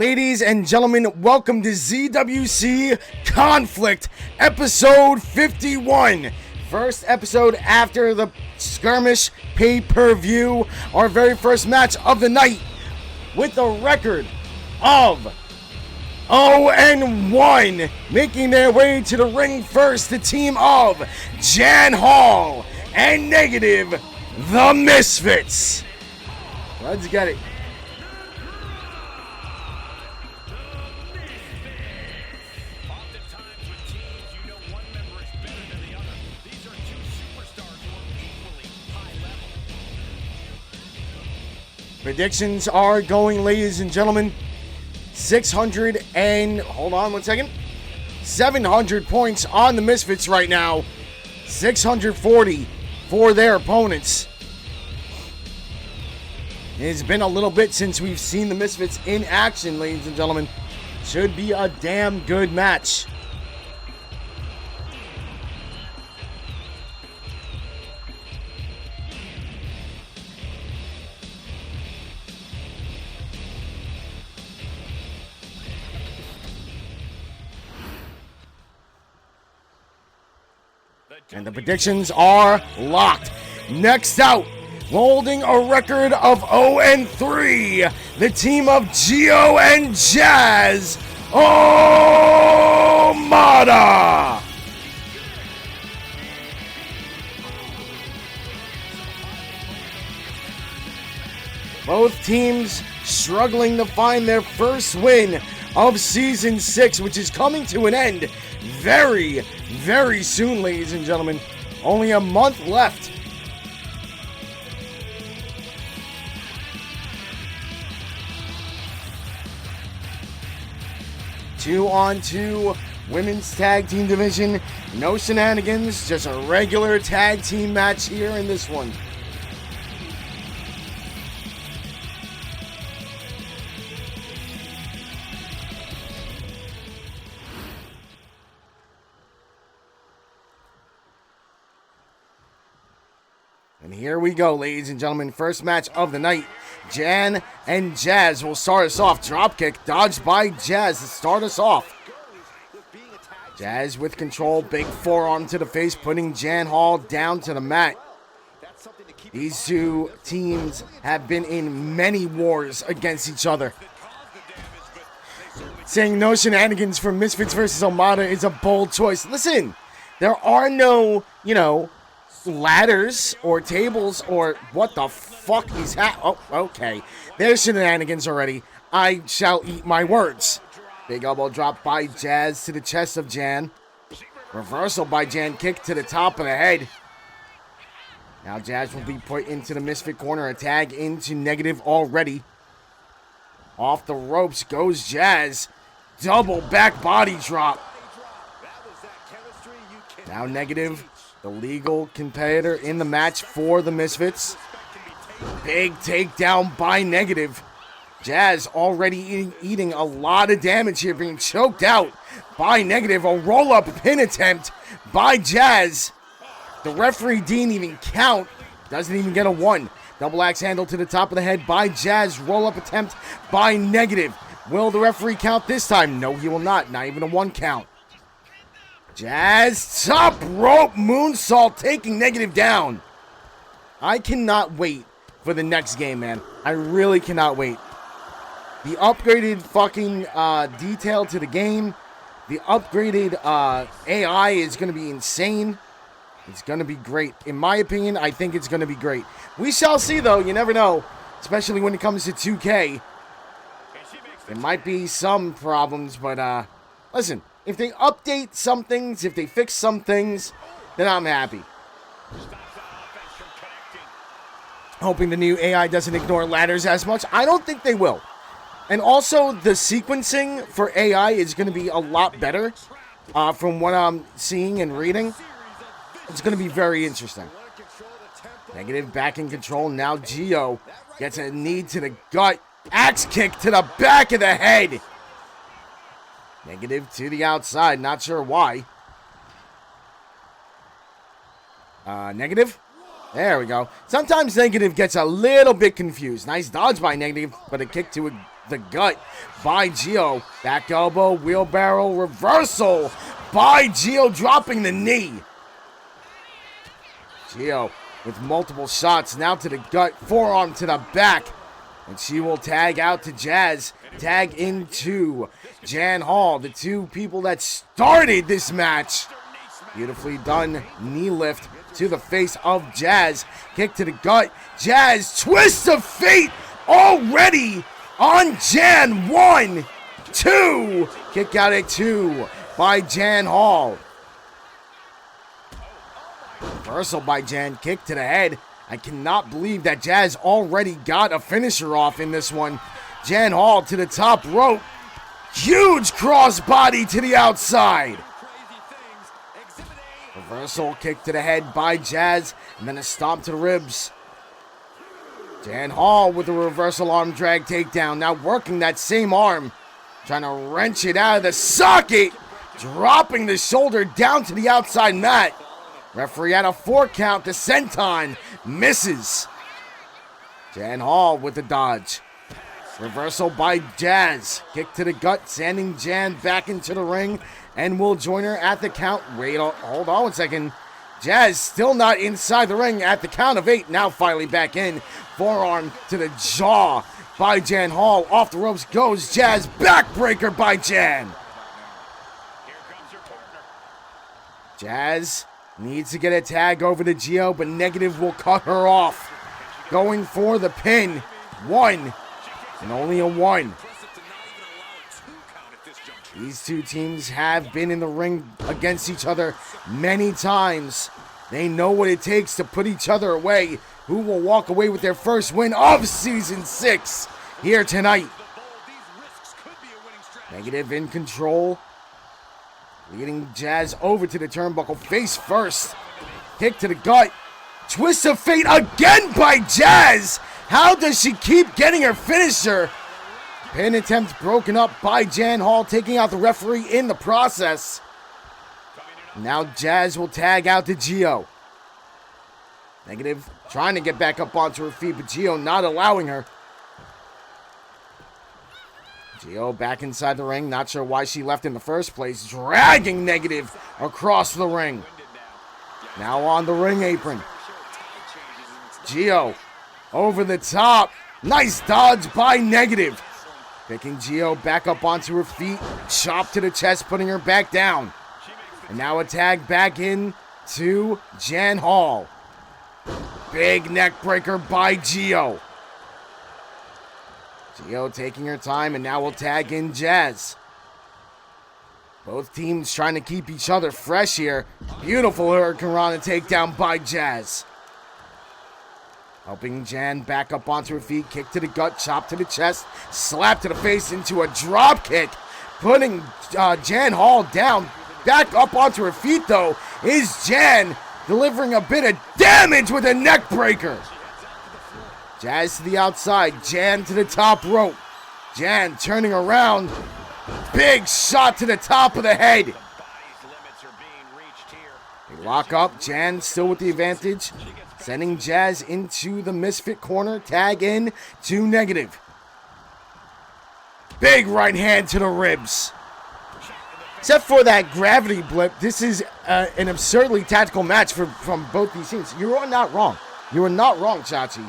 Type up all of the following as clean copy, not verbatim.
Ladies and gentlemen, welcome to ZWC Conflict, episode 51. First episode after the skirmish pay-per-view. Our very first match of the night with a record of 0-1. Making their way to the ring first, the team of Jan Hall and Negative, the Misfits. Let's get it. Predictions are going, ladies and gentlemen. 700 points on the Misfits right now. 640 for their opponents. It's been a little bit since we've seen the Misfits in action, ladies and gentlemen. Should be a damn good match. And the predictions are locked. Next out, holding a record of 0-3, the team of Gio and Jazz, Omada. Both teams struggling to find their first win of Season 6, which is coming to an end very, very soon, ladies and gentlemen. Only a month left. Two-on-two women's tag team division. No shenanigans, just a regular tag team match here in this one. And here we go, ladies and gentlemen. First match of the night. Jan and Jazz will start us off. Dropkick dodged by Jazz to start us off. Jazz with control. Big forearm to the face, putting Jan Hall down to the mat. These two teams have been in many wars against each other. Saying no shenanigans for Misfits versus Omada is a bold choice. Listen, there are no, ladders or tables or what the fuck is oh, okay. There's shenanigans already. I shall eat my words. Big elbow drop by Jazz to the chest of Jan. Reversal by Jan, kick to the top of the head. Now Jazz will be put into the Misfit corner. A tag into Negative already. Off the ropes goes Jazz. Double back body drop. Now Negative, the legal competitor in the match for the Misfits. Big takedown by Negative. Jazz already eating a lot of damage here, being choked out by Negative. A roll-up pin attempt by Jazz. The referee didn't even count. Doesn't even get a 1. Double axe handle to the top of the head by Jazz. Roll-up attempt by Negative. Will the referee count this time? No, he will not. Not even a 1 count. Jazz top rope moonsault, taking Negative down. I cannot wait for the next game, man. I really cannot wait. The upgraded fucking detail to the game, the upgraded AI is going to be insane. It's going to be great. In my opinion, I think it's going to be great. We shall see, though. You never know, especially when it comes to 2K. There might be some problems, but listen. If they update some things, if they fix some things, then I'm happy. Hoping the new AI doesn't ignore ladders as much. I don't think they will. And also, the sequencing for AI is going to be a lot better from what I'm seeing and reading. It's going to be very interesting. Negative back in control. Now Gio gets a knee to the gut. Axe kick to the back of the head. Negative to the outside. Not sure why. Negative. There we go. Sometimes Negative gets a little bit confused. Nice dodge by Negative, but a kick to the gut by Gio. Back elbow, wheelbarrow, reversal by Gio, dropping the knee. Gio with multiple shots, now to the gut, forearm to the back. And she will tag out to Jazz. Tag into Jan Hall, the two people that started this match. Beautifully done knee lift to the face of Jazz. Kick to the gut. Jazz, twist of fate already on Jan. 1, 2. Kick out at 2 by Jan Hall. Reversal by Jan. Kick to the head. I cannot believe that Jazz already got a finisher off in this one. Jan Hall to the top rope. Huge crossbody to the outside. Reversal kick to the head by Jazz, and then a stomp to the ribs. Jan Hall with a reversal arm drag takedown. Now working that same arm. Trying to wrench it out of the socket. Dropping the shoulder down to the outside mat. Referee at a 4 count. The senton misses. Jan Hall with the dodge. Reversal by Jazz. Kick to the gut, sending Jan back into the ring. And we'll join her at the count. Wait, hold on 1 second. Jazz still not inside the ring at the count of 8. Now finally back in. Forearm to the jaw by Jan Hall. Off the ropes goes Jazz. Backbreaker by Jan. Jazz needs to get a tag over to Gio, but Negative will cut her off. Going for the pin. 1. And only a 1. These two teams have been in the ring against each other many times. They know what it takes to put each other away. Who will walk away with their first win of Season 6 here tonight? Negative in control. Leading Jazz over to the turnbuckle. Face first. Kick to the gut. Twist of fate again by Jazz. How does she keep getting her finisher? Pin attempt broken up by Jan Hall, taking out the referee in the process. Now Jazz will tag out to Gio. Negative trying to get back up onto her feet, but Gio not allowing her. Gio back inside the ring, not sure why she left in the first place, dragging Negative across the ring. Now on the ring apron. Gio over the top. Nice dodge by Negative. Picking Gio back up onto her feet. Chop to the chest, putting her back down. And now a tag back in to Jan Hall. Big neck breaker by Gio. Gio taking her time, and now we'll tag in Jazz. Both teams trying to keep each other fresh here. Beautiful Hurricanrana takedown by Jazz. Helping Jan back up onto her feet. Kick to the gut, chop to the chest, slap to the face into a drop kick. Putting Jan Hall down. Back up onto her feet, though, is Jan, delivering a bit of damage with a neck breaker. Jazz to the outside, Jan to the top rope. Jan turning around. Big shot to the top of the head. They lock up, Jan still with the advantage. Sending Jazz into the Misfit corner. Tag in to Negative. Big right hand to the ribs. Except for that gravity blip, this is an absurdly tactical match from both these teams. You are not wrong. You are not wrong, Chachi.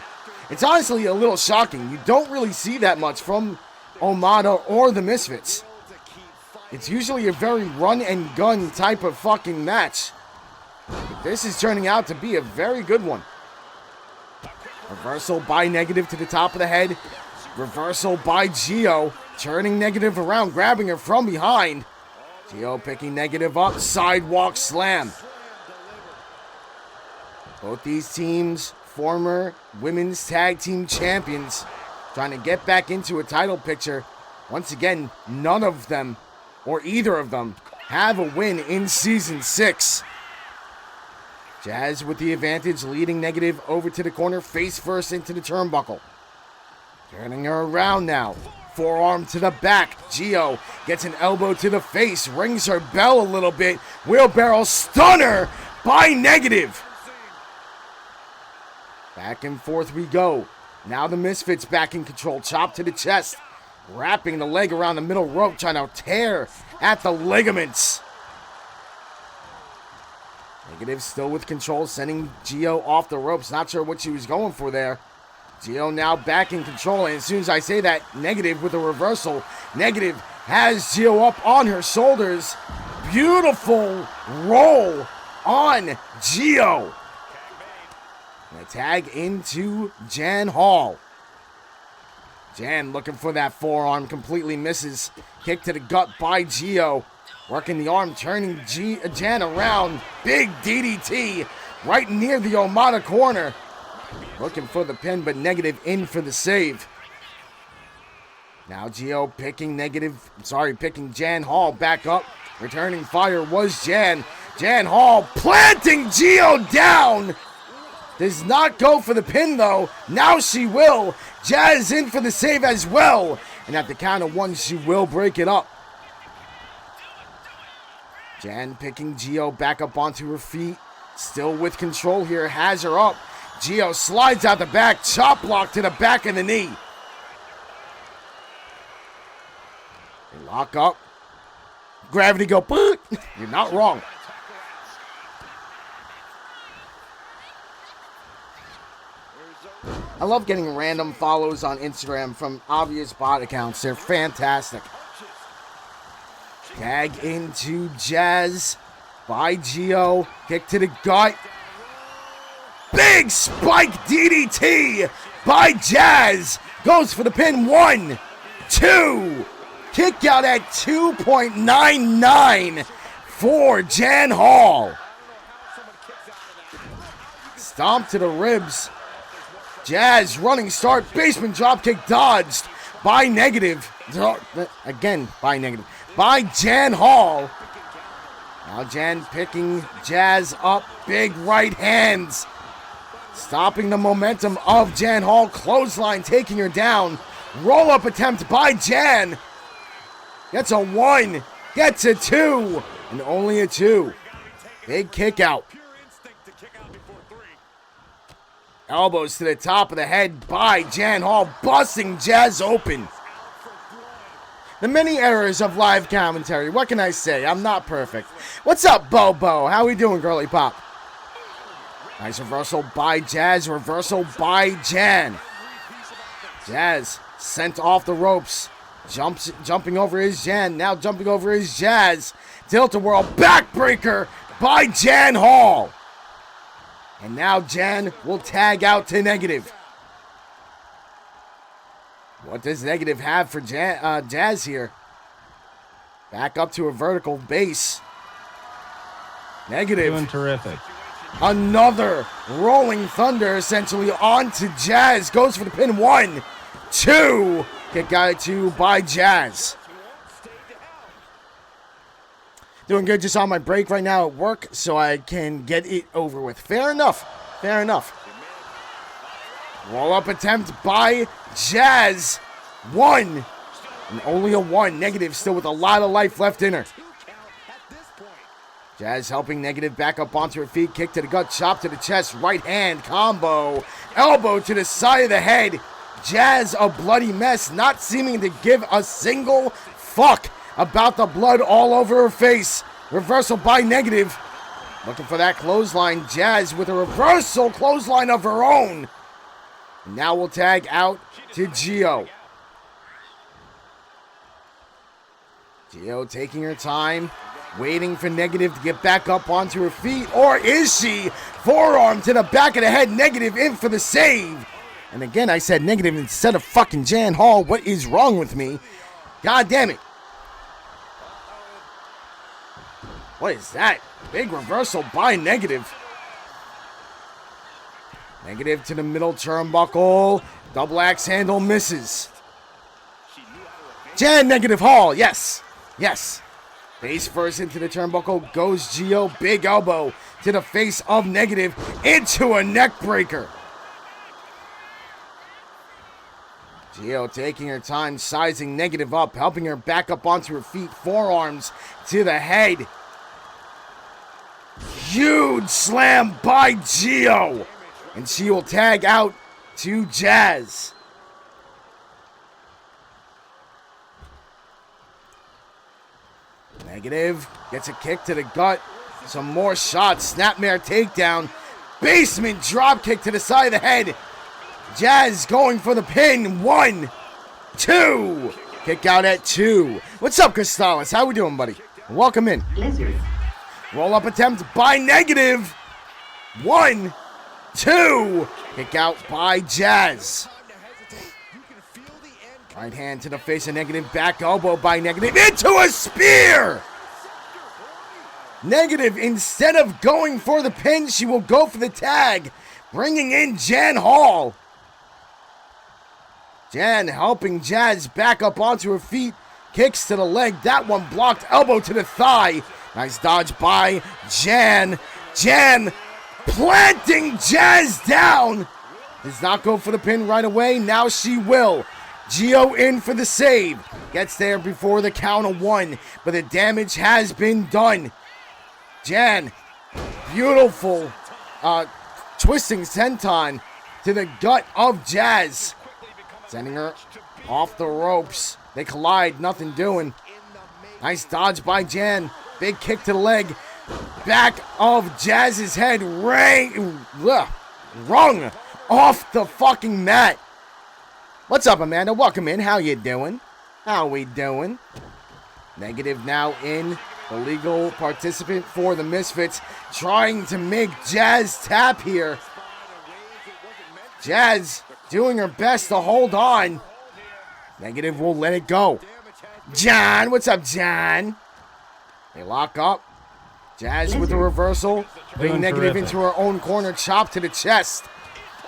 It's honestly a little shocking. You don't really see that much from Omada or the Misfits. It's usually a very run and gun type of fucking match. But this is turning out to be a very good one. Reversal by Negative to the top of the head. Reversal by Gio. Turning Negative around, grabbing her from behind. Gio picking Negative up. Sidewalk slam. Both these teams, former women's tag team champions, trying to get back into a title picture. Once again, none of them, or either of them, have a win in Season 6. Jazz with the advantage, leading Negative over to the corner, face first into the turnbuckle. Turning her around now. Forearm to the back. Gio gets an elbow to the face, rings her bell a little bit. Wheelbarrow stunner by Negative. Back and forth we go. Now the Misfits back in control. Chop to the chest. Wrapping the leg around the middle rope, trying to tear at the ligaments. Negative still with control, sending Gio off the ropes. Not sure what she was going for there. Gio now back in control, and as soon as I say that, Negative with a reversal. Negative has Gio up on her shoulders. Beautiful roll on Gio. And a tag into Jan Hall. Jan looking for that forearm, completely misses. Kick to the gut by Gio. Working the arm, turning Jan around. Big DDT right near the Omada corner. Looking for the pin, but Negative in for the save. Now Gio picking Jan Hall back up. Returning fire was Jan. Jan Hall planting Gio down. Does not go for the pin though. Now she will. Jazz in for the save as well. And at the count of 1, she will break it up. Jan picking Gio back up onto her feet. Still with control here. Has her up. Gio slides out the back. Chop block to the back of the knee. They lock up. Gravity go. Boot. You're not wrong. I love getting random follows on Instagram from obvious bot accounts. They're fantastic. Tag into Jazz by Gio. Kick to the gut. Big spike DDT by Jazz. Goes for the pin. 1, 2. Kick out at 2.99 for Jan Hall. Stomp to the ribs. Jazz running start. Basement dropkick dodged by Negative. Again, by Negative. By Jan Hall. Now Jan picking Jazz up. Big right hands. Stopping the momentum of Jan Hall. Clothesline taking her down. Roll up attempt by Jan. Gets a 1. Gets a 2. And only a 2. Big kick out. Elbows to the top of the head by Jan Hall, busting Jazz open. The many errors of live commentary. What can I say? I'm not perfect. What's up, Bobo? How we doing, girly pop? Nice reversal by Jazz. Reversal by Jan. Jazz sent off the ropes. Jumping over is Jan. Now jumping over is Jazz. Tilt-a-whirl backbreaker by Jan Hall. And now Jan will tag out to Negative. What does Negative have for Jazz here? Back up to a vertical base. Negative. Doing terrific. Another rolling thunder essentially onto Jazz. Goes for the pin. 1, 2. Kick out at 2 by Jazz. Doing good, just on my break right now at work so I can get it over with. Fair enough. Fair enough. Roll up attempt by Jazz. 1. And only a 1. Negative still with a lot of life left in her. Jazz helping Negative back up onto her feet. Kick to the gut, chop to the chest, right hand combo. Elbow to the side of the head. Jazz a bloody mess, not seeming to give a single fuck about the blood all over her face. Reversal by Negative. Looking for that clothesline. Jazz with a reversal clothesline of her own. And now we'll tag out to Gio. Gio taking her time. Waiting for Negative to get back up onto her feet. Or is she? Forearm to the back of the head. Negative in for the save. And again, I said Negative instead of fucking Jan Hall. What is wrong with me? God damn it. What is that? Big reversal by Negative. Negative to the middle turnbuckle. Double axe handle misses. Jan Negative Hall. Yes. Yes. Face first into the turnbuckle. Goes Gio. Big elbow to the face of Negative. Into a neck breaker. Gio taking her time, sizing Negative up, helping her back up onto her feet. Forearms to the head. Huge slam by Gio. And she will tag out to Jazz. Negative gets a kick to the gut. Some more shots. Snapmare takedown. Basement drop kick to the side of the head. Jazz going for the pin. 1, 2. Kick out at 2. What's up, Cristales? How we doing, buddy? Welcome in. Lizard. Roll up attempt by Negative. 1, 2. Kick out by Jazz. Right hand to the face of Negative. Back elbow by Negative. Into a spear! Negative, instead of going for the pin, she will go for the tag. Bringing in Jan Hall. Jan helping Jazz back up onto her feet. Kicks to the leg. That one blocked. Elbow to the thigh. Nice dodge by Jan. Jan planting Jazz down. Does not go for the pin right away. Now she will. Gio in for the save. Gets there before the count of 1. But the damage has been done. Jan. Beautiful twisting senton to the gut of Jazz. Sending her off the ropes. They collide, nothing doing. Nice dodge by Jan. Big kick to the leg. Back of Jazz's head. Rung off the fucking mat. What's up, Amanda? Welcome in. How you doing? How we doing? Negative now in. The legal participant for the Misfits. Trying to make Jazz tap here. Jazz doing her best to hold on. Negative will let it go. John, what's up, John? They lock up. Jazz with the reversal. Bring Negative into her own corner. Chop to the chest.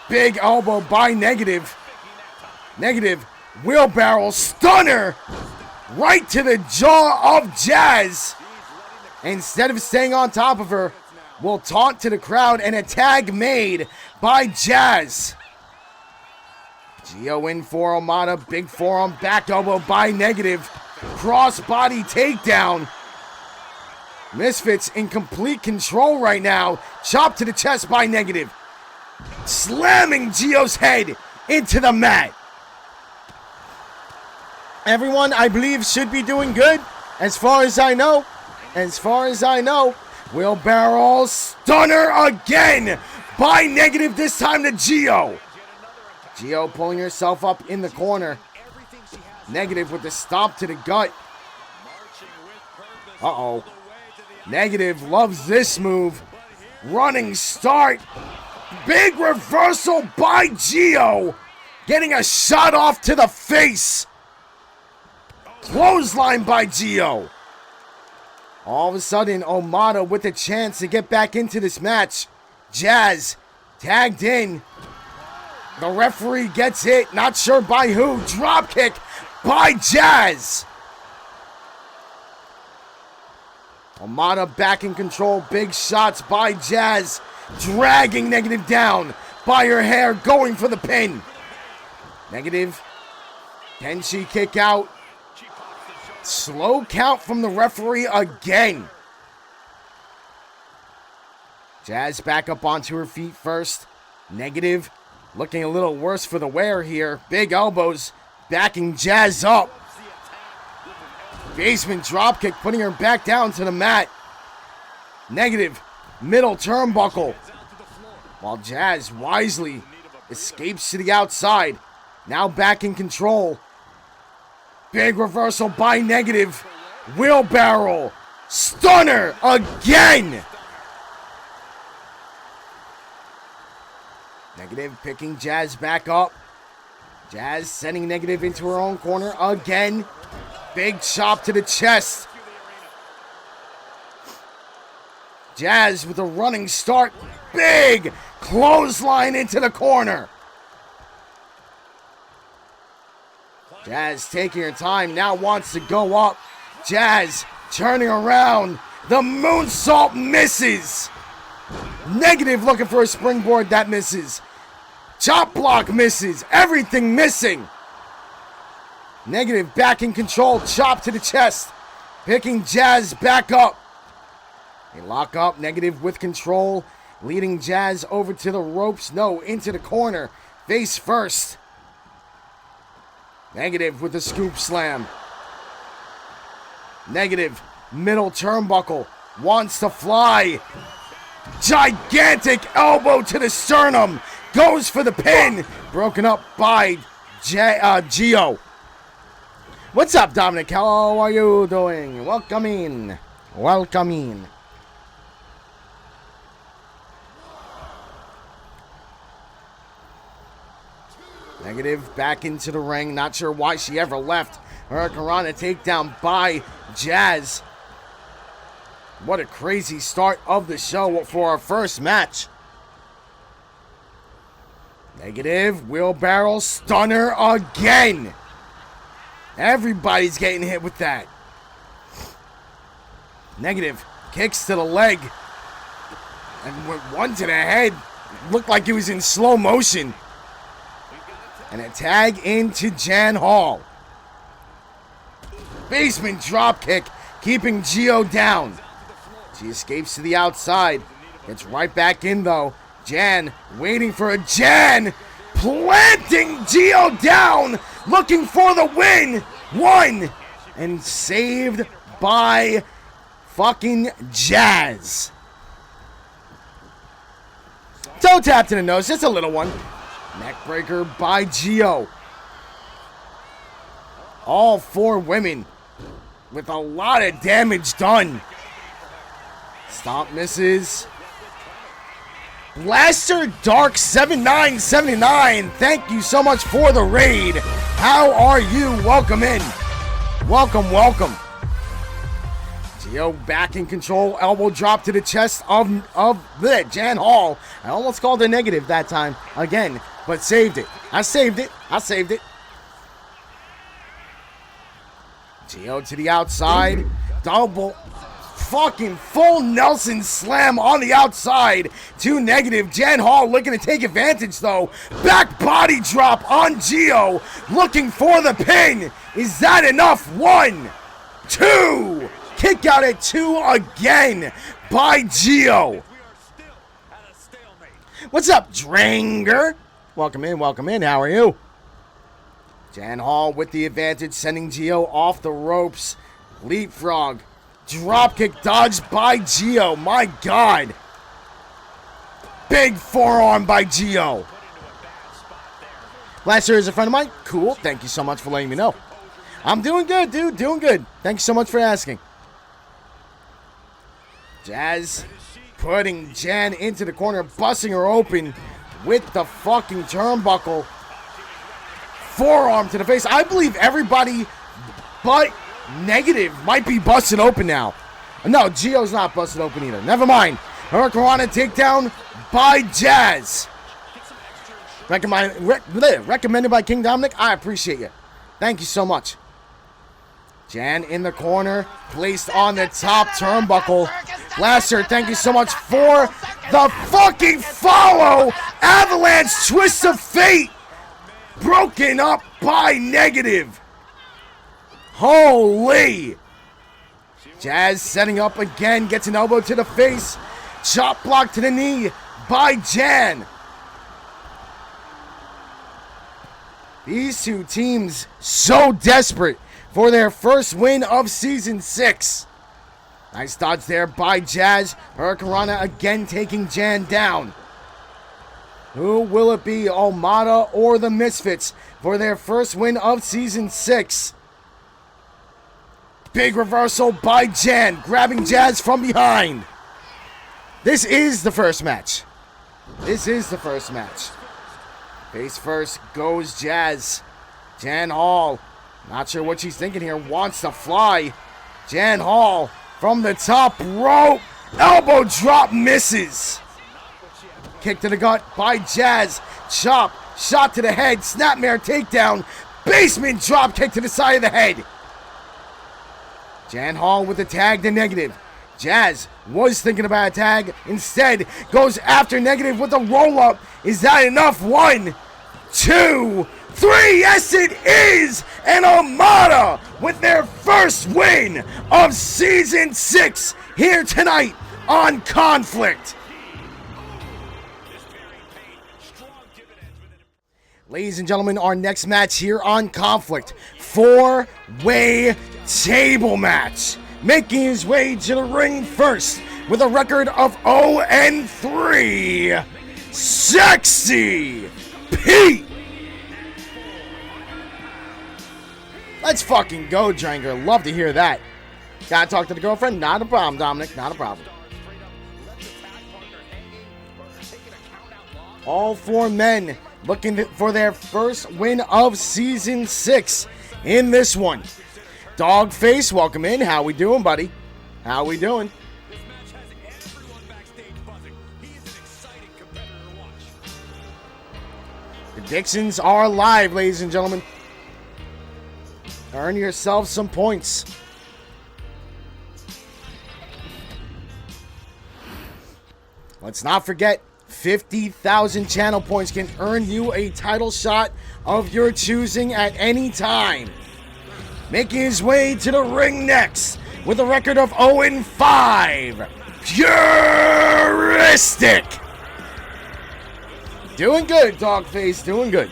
Big elbow by Negative. Negative wheelbarrow stunner right to the jaw of Jazz. Instead of staying on top of her, will taunt to the crowd and a tag made by Jazz. Gio in for Omada. Big forearm back elbow by Negative. Crossbody takedown. Misfits in complete control right now. Chop to the chest by Negative. Slamming Gio's head into the mat. Everyone, I believe, should be doing good. As far as I know. Wheelbarrow stunner again by Negative, this time to Gio. Gio pulling herself up in the corner. Negative with the stomp to the gut. Uh-oh. Negative loves this move. Running start. Big reversal by Gio. Getting a shot off to the face. Clothesline by Gio. All of a sudden, Omada with a chance to get back into this match. Jazz tagged in. The referee gets hit, not sure by who. Drop kick by Jazz. Omada back in control. Big shots by Jazz. Dragging Negative down by her hair, going for the pin. Negative. Can she kick out? Slow count from the referee again. Jazz back up onto her feet first. Negative looking a little worse for the wear here. Big elbows backing Jazz up. Basement dropkick putting her back down to the mat. Negative middle turnbuckle. While Jazz wisely escapes to the outside. Now back in control. Big reversal by Negative. Wheelbarrow. Stunner again. Negative picking Jazz back up. Jazz sending Negative into her own corner again. Big chop to the chest. Jazz with a running start. Big clothesline into the corner. Jazz taking her time, now wants to go up. Jazz turning around. The moonsault misses. Negative looking for a springboard, that misses. Chop block misses. Everything missing. Negative back in control. Chop to the chest. Picking Jazz back up. They lock up. Negative with control. Leading Jazz over to the ropes. No, into the corner. Face first. Negative with the scoop slam. Negative Middle turnbuckle. Wants to fly. Gigantic elbow to the sternum. Goes for the pin. Broken up by Gio. What's up, Dominic? How are you doing? Welcome in. Welcome in. Negative back into the ring. Not sure why she ever left. Hurricanrana takedown by Jazz. What a crazy start of the show for our first match. Negative. Wheelbarrow stunner again. Everybody's getting hit with that. Negative. Kicks to the leg. And went one to the head. Looked like it was in slow motion. And a tag into Jan Hall. Basement dropkick, keeping Gio down. She escapes to the outside. Gets right back in though. Jan waiting for a Jan. Planting Gio down. Looking for the win. One. And saved by fucking Jazz. Toe tap to the nose. Just a little one. Neckbreaker by Gio. All four women with a lot of damage done. Stomp misses. Blaster Dark 7979. Thank you so much for the raid. How are you? Welcome in. Welcome, welcome. Gio back in control. Elbow drop to the chest of the Jan Hall. I almost called a negative that time again, but saved it. I saved it. Gio to the outside. Double fucking full Nelson slam on the outside to negative. Jan Hall looking to take advantage though. Back body drop on Gio. Looking for the pin. Is that enough? 1, 2. Kick out at 2 again by Gio. What's up, Dranger? Welcome in. How are you? Jan Hall with the advantage, sending Gio off the ropes. Leapfrog. Dropkick dodged by Gio. My God. Big forearm by Gio. Blaster is a friend of mine. Cool. Thank you so much for letting me know. I'm doing good, dude. Doing good. Thanks so much for asking. Jazz putting Jan into the corner, busting her open with the fucking turnbuckle. Forearm to the face. I believe everybody but negative might be busted open now. No, Gio's not busted open either. Never mind. Hurricanrana takedown by Jazz. Recommended by King Dominic. I appreciate you. Thank you so much. Jan in the corner, placed on the top turnbuckle. Blaster, thank you so much for the fucking follow. Avalanche twist of fate. Broken up by negative. Holy. Jazz setting up again, gets an elbow to the face. Chop block to the knee by Jan. These two teams so desperate for their first win of Season 6. Nice dodge there by Jazz. Hurricanrana again taking Jan down. Who will it be, Omada or the Misfits, for their first win of Season 6? Big reversal by Jan, grabbing Jazz from behind. This is the first match. Face first goes Jazz. Jan Hall. Not sure what she's thinking here. Wants to fly. Jan Hall from the top rope. Elbow drop misses. Kick to the gut by Jazz. Chop. Shot to the head. Snapmare takedown. Basement drop kick to the side of the head. Jan Hall with the tag to negative. Jazz was thinking about a tag. Instead goes after negative with a roll up. Is that enough? 1, 2, 3, yes it is! And Omada with their first win of Season 6 here tonight on Conflict. Ladies and gentlemen, our next match here on Conflict, 4-way table match. making his way to the ring first with a record of 0-3, Sexy Pete. Let's fucking go, Dranger. Love to hear that. Gotta talk to the girlfriend? Not a problem, Dominic. Not a problem. All four men looking for their first win of Season 6 in this one. Dogface, welcome in. How we doing, buddy? How we doing? Predictions are live, ladies and gentlemen. Earn yourself some points. Let's not forget, 50,000 channel points can earn you a title shot of your choosing at any time. Making his way to the ring next with a record of 0-5, Puristic. Doing good, Dogface, doing good.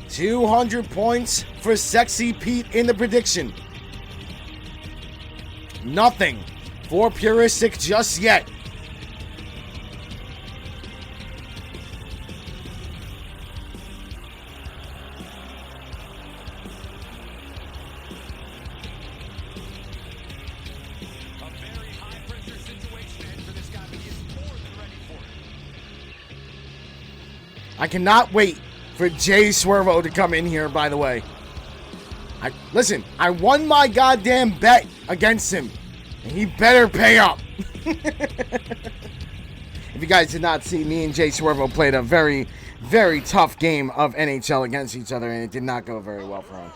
$200 points for Sexy Pete in the prediction. Nothing for Puristic just yet. I cannot wait for Jay Swervo to come in here, by the way. Listen, I won my goddamn bet against him, and he better pay up. If you guys did not see, me and Jay Swervo played a very, very tough game of NHL against each other, and it did not go very well for him.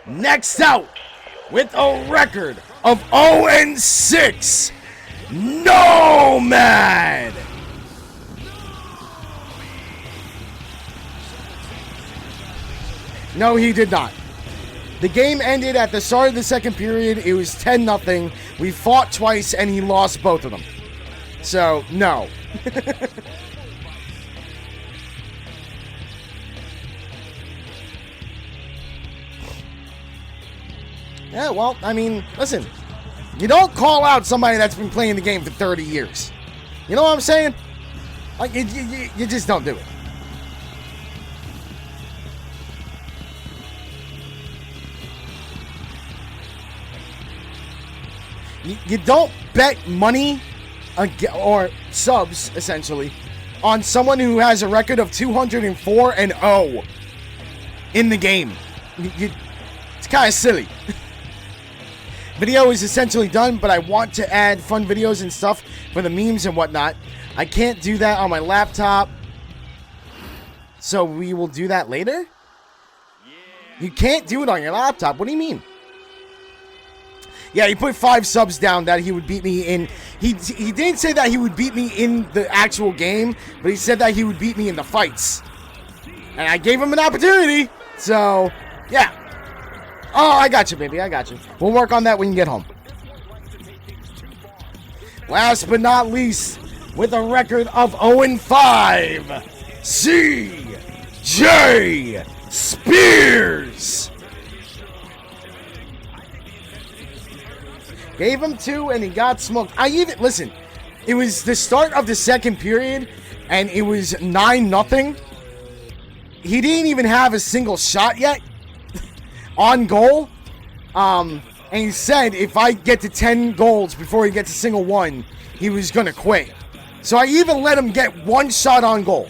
Next out, with a record of 0-6, Nomad. No, he did not. The game ended at the start of the second period. It was 10-0. We fought twice, and he lost both of them. So, no. Yeah, well, I mean, listen. You don't call out somebody that's been playing the game for 30 years. You know what I'm saying? Like, you just don't do it. You don't bet money or subs, essentially, on someone who has a record of 204-0 in the game. It's kind of silly. Video is essentially done, but I want to add fun videos and stuff for the memes and whatnot. I can't do that on my laptop, so we will do that later? You can't do it on your laptop. What do you mean? Yeah, he put 5 subs down that he would beat me in. He didn't say that he would beat me in the actual game, but he said that he would beat me in the fights. And I gave him an opportunity. So, yeah. Oh, I got you, baby. I got you. We'll work on that when you get home. Last but not least, with a record of 0-5, CJ Spears. Gave him 2 and he got smoked. Listen, it was the start of the second period and it was 9-0. He didn't even have a single shot yet on goal. And he said if I get to 10 goals before he gets a single one, he was going to quit. So I even let him get 1 shot on goal.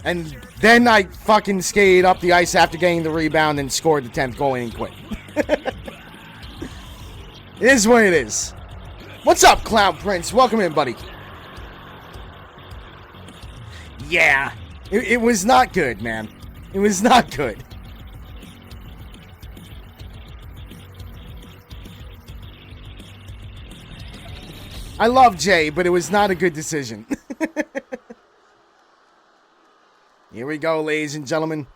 And then I fucking skated up the ice after getting the rebound and scored the 10th goal and quit. It is what it is. What's up, Cloud Prince? Welcome in, buddy. Yeah. It was not good, man. It was not good. I love Jay, but it was not a good decision. Here we go, ladies and gentlemen.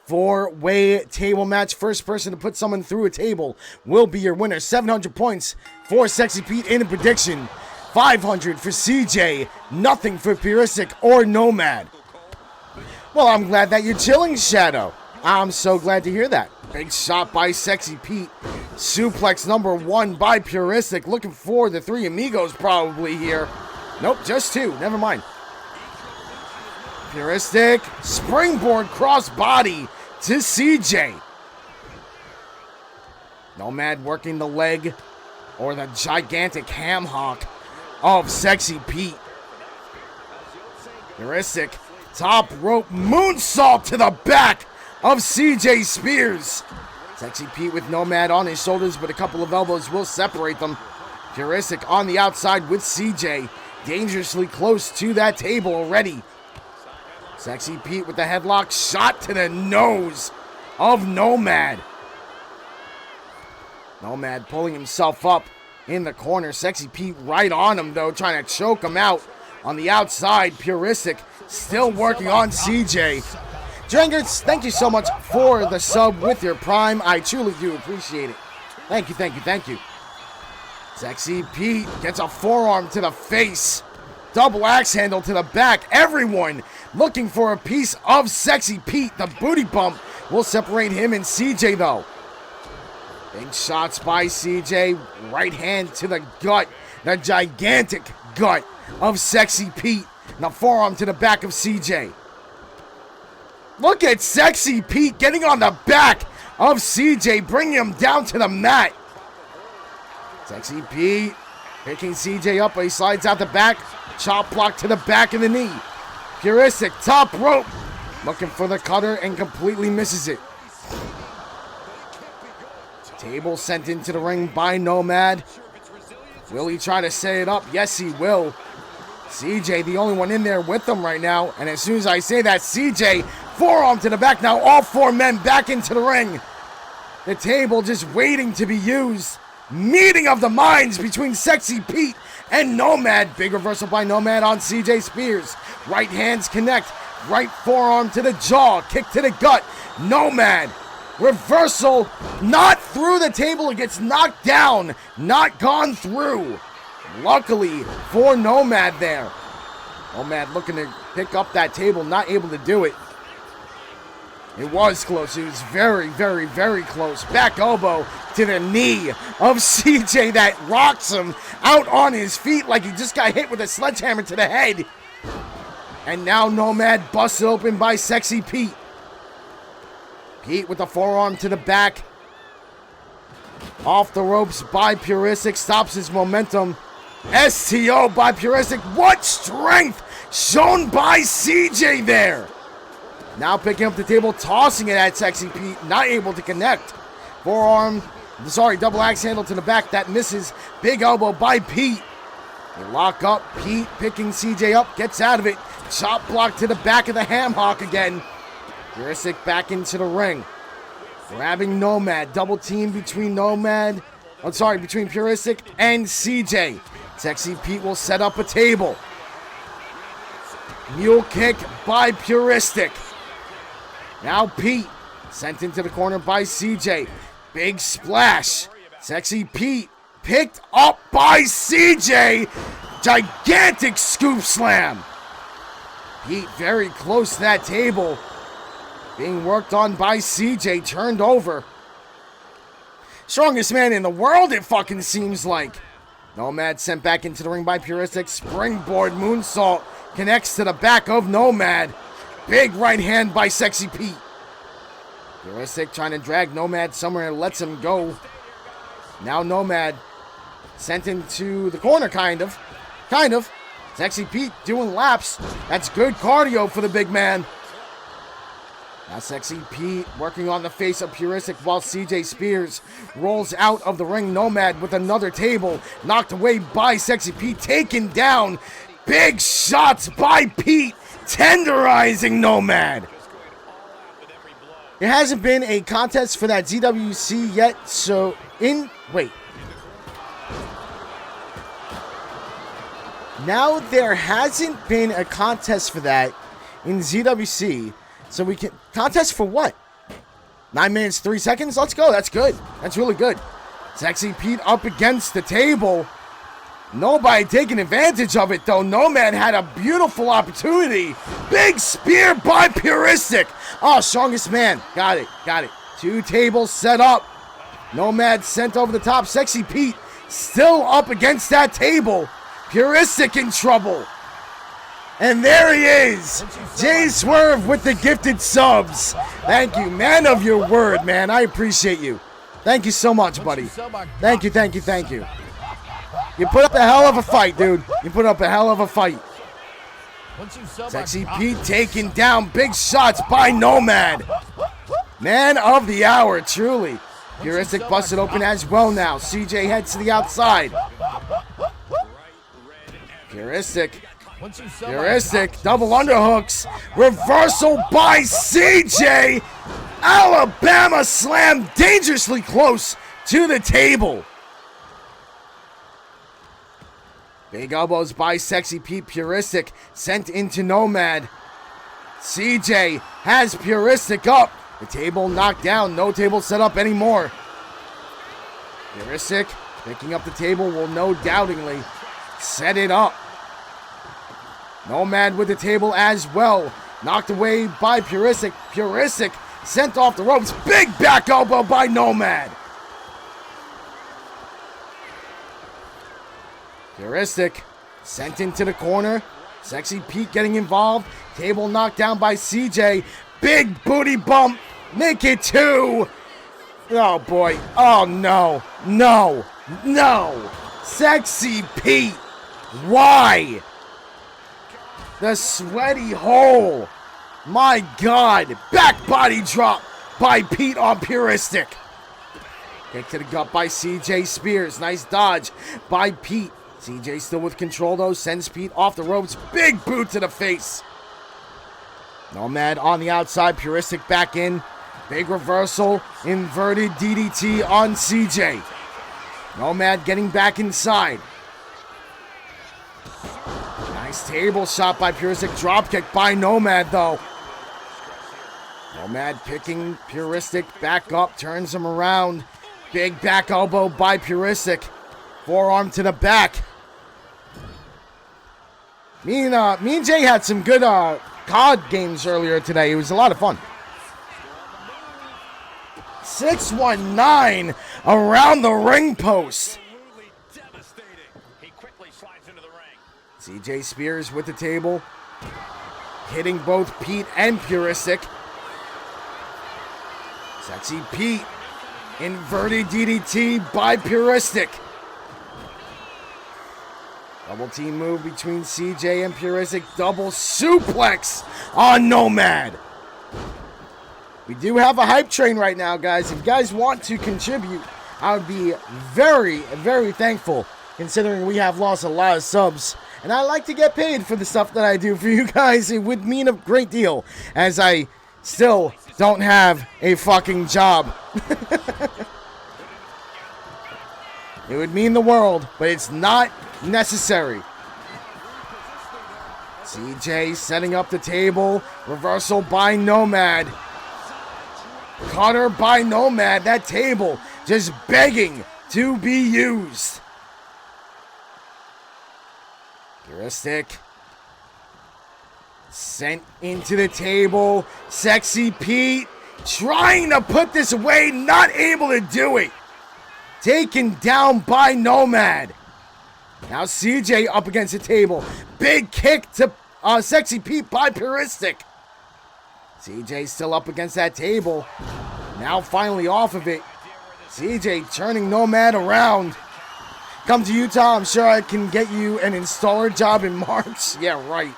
4-way table match. First person to put someone through a table will be your winner. 700 points for Sexy Pete in a prediction. 500 for CJ, nothing for Purisic or Nomad. Well, I'm glad that you're chilling, Shadow. I'm so glad to hear that. Big shot by Sexy Pete. Suplex number 1 by Purisic. Looking for the 3 amigos probably here. Nope, just 2. Never mind. Purisic. Springboard crossbody to CJ. Nomad working the leg or the gigantic ham hock of Sexy Pete. Purisic. Top rope moonsault to the back of CJ Spears. Sexy Pete with Nomad on his shoulders, but a couple of elbows will separate them. Purisic on the outside with CJ. Dangerously close to that table already. Sexy Pete with the headlock shot to the nose of Nomad. Nomad pulling himself up in the corner. Sexy Pete right on him, though, trying to choke him out. On the outside, Purisic still working on CJ. Drangerts, thank you so much for the sub with your Prime. I truly do appreciate it. Thank you, thank you, thank you. Sexy Pete gets a forearm to the face. Double axe handle to the back. Everyone looking for a piece of Sexy Pete. The booty bump will separate him and CJ, though. Big shots by CJ. Right hand to the gut. The gigantic gut of Sexy Pete. Now forearm to the back of CJ. Look at Sexy Pete getting on the back of CJ, bringing him down to the mat. Sexy Pete picking CJ up, but he slides out the back. Chop block to the back of the knee. Purisic, top rope. Looking for the cutter and completely misses it. Table sent into the ring by Nomad. Will he try to set it up? Yes, he will. CJ, the only one in there with them right now. And as soon as I say that, CJ, forearm to the back. Now all 4 men back into the ring. The table just waiting to be used. Meeting of the minds between Sexy Pete and Nomad. Big reversal by Nomad on CJ Spears. Right hands connect. Right forearm to the jaw. Kick to the gut. Nomad. Reversal. Not through the table. It gets knocked down. Not gone through. Luckily for Nomad there. Nomad looking to pick up that table. Not able to do it. It was close. It was very, very, very close. Back elbow to the knee of CJ that rocks him out on his feet like he just got hit with a sledgehammer to the head. And now Nomad busted open by Sexy Pete. Pete with the forearm to the back. Off the ropes by Purisic. Stops his momentum. STO by Purisic. What strength shown by CJ there. Now picking up the table, tossing it at Sexy Pete. Not able to connect. Double axe handle to the back. That misses. Big elbow by Pete. They lock up. Pete picking CJ up. Gets out of it. Chop block to the back of the ham hock again. Purisic back into the ring. Grabbing Nomad. Double team between between Purisic and CJ. Sexy Pete will set up a table. Mule kick by Purisic. Now Pete sent into the corner by CJ. Big splash. Sexy Pete picked up by CJ. Gigantic scoop slam. Pete very close to that table. Being worked on by CJ. Turned over. Strongest man in the world, it fucking seems like. Nomad sent back into the ring by Purisic. Springboard moonsault connects to the back of Nomad. Big right hand by Sexy Pete. Purisic trying to drag Nomad somewhere and lets him go. Now Nomad sent into the corner, kind of. Sexy Pete doing laps. That's good cardio for the big man. Now Sexy Pete working on the face of Purisic while CJ Spears rolls out of the ring. Nomad with another table. Knocked away by Sexy Pete. Taken down. Big shots by Pete. Tenderizing Nomad. There hasn't been a contest for that ZWC yet, so Now there hasn't been a contest for that in ZWC, so we can... Contest for what? 9 minutes, 3 seconds? Let's go. That's good. That's really good. Sexy Pete up against the table. Nobody taking advantage of it, though. Nomad had a beautiful opportunity. Big spear by Puristic. Oh, strongest man. Got it. 2 tables set up. Nomad sent over the top. Sexy Pete still up against that table. Puristic in trouble. And there he is. Jay Swerve with the gifted subs. Thank you. Man of your word, man. I appreciate you. Thank you so much, buddy. Thank you. You put up a hell of a fight, dude. You put up a hell of a fight. Sexy Pete taking down big shots by Nomad. Man of the hour, truly. Puristic busted open as well now. CJ heads to the outside. Puristic, double underhooks. Reversal by CJ. Alabama slam dangerously close to the table. Big elbows by Sexy Pete. Puristic sent into Nomad. CJ has Puristic up. The table knocked down. No table set up anymore. Puristic picking up the table will no doubtingly set it up. Nomad with the table as well. Knocked away by Puristic. Puristic sent off the ropes. Big back elbow by Nomad. Puristic sent into the corner. Sexy Pete getting involved. Table knocked down by CJ. Big booty bump. Make it 2. Oh boy. Oh no. No. Sexy Pete. Why? The sweaty hole. My God. Back body drop by Pete on Puristic. Kick to the gut by CJ Spears. Nice dodge by Pete. CJ still with control though. Sends Pete off the ropes. Big boot to the face. Nomad on the outside. Puristic back in. Big reversal. Inverted DDT on CJ. Nomad getting back inside. Nice table shot by Puristic. Dropkick by Nomad though. Nomad picking Puristic back up. Turns him around. Big back elbow by Puristic. Forearm to the back. Me and Jay had some good COD games earlier today. It was a lot of fun. 619 around the ring post. CJ Spears with the table. Hitting both Pete and Puristic. Sexy Pete. Inverted DDT by Puristic. Double team move between CJ and Puristic. Double suplex on Nomad. We do have a hype train right now, guys. If you guys want to contribute, I would be very, very thankful, considering we have lost a lot of subs. And I like to get paid for the stuff that I do for you guys. It would mean a great deal, as I still don't have a fucking job. It would mean the world, but it's not necessary. CJ setting up the table. Reversal by Nomad. Cutter by Nomad. That table just begging to be used. Puristic sent into the table. Sexy Pete trying to put this away. Not able to do it. Taken down by Nomad. Now CJ up against the table. Big kick to Sexy Pete by Puristic. CJ still up against that table. Now finally off of it. CJ turning Nomad around. Come to Utah. I'm sure I can get you an installer job in March. Yeah, right.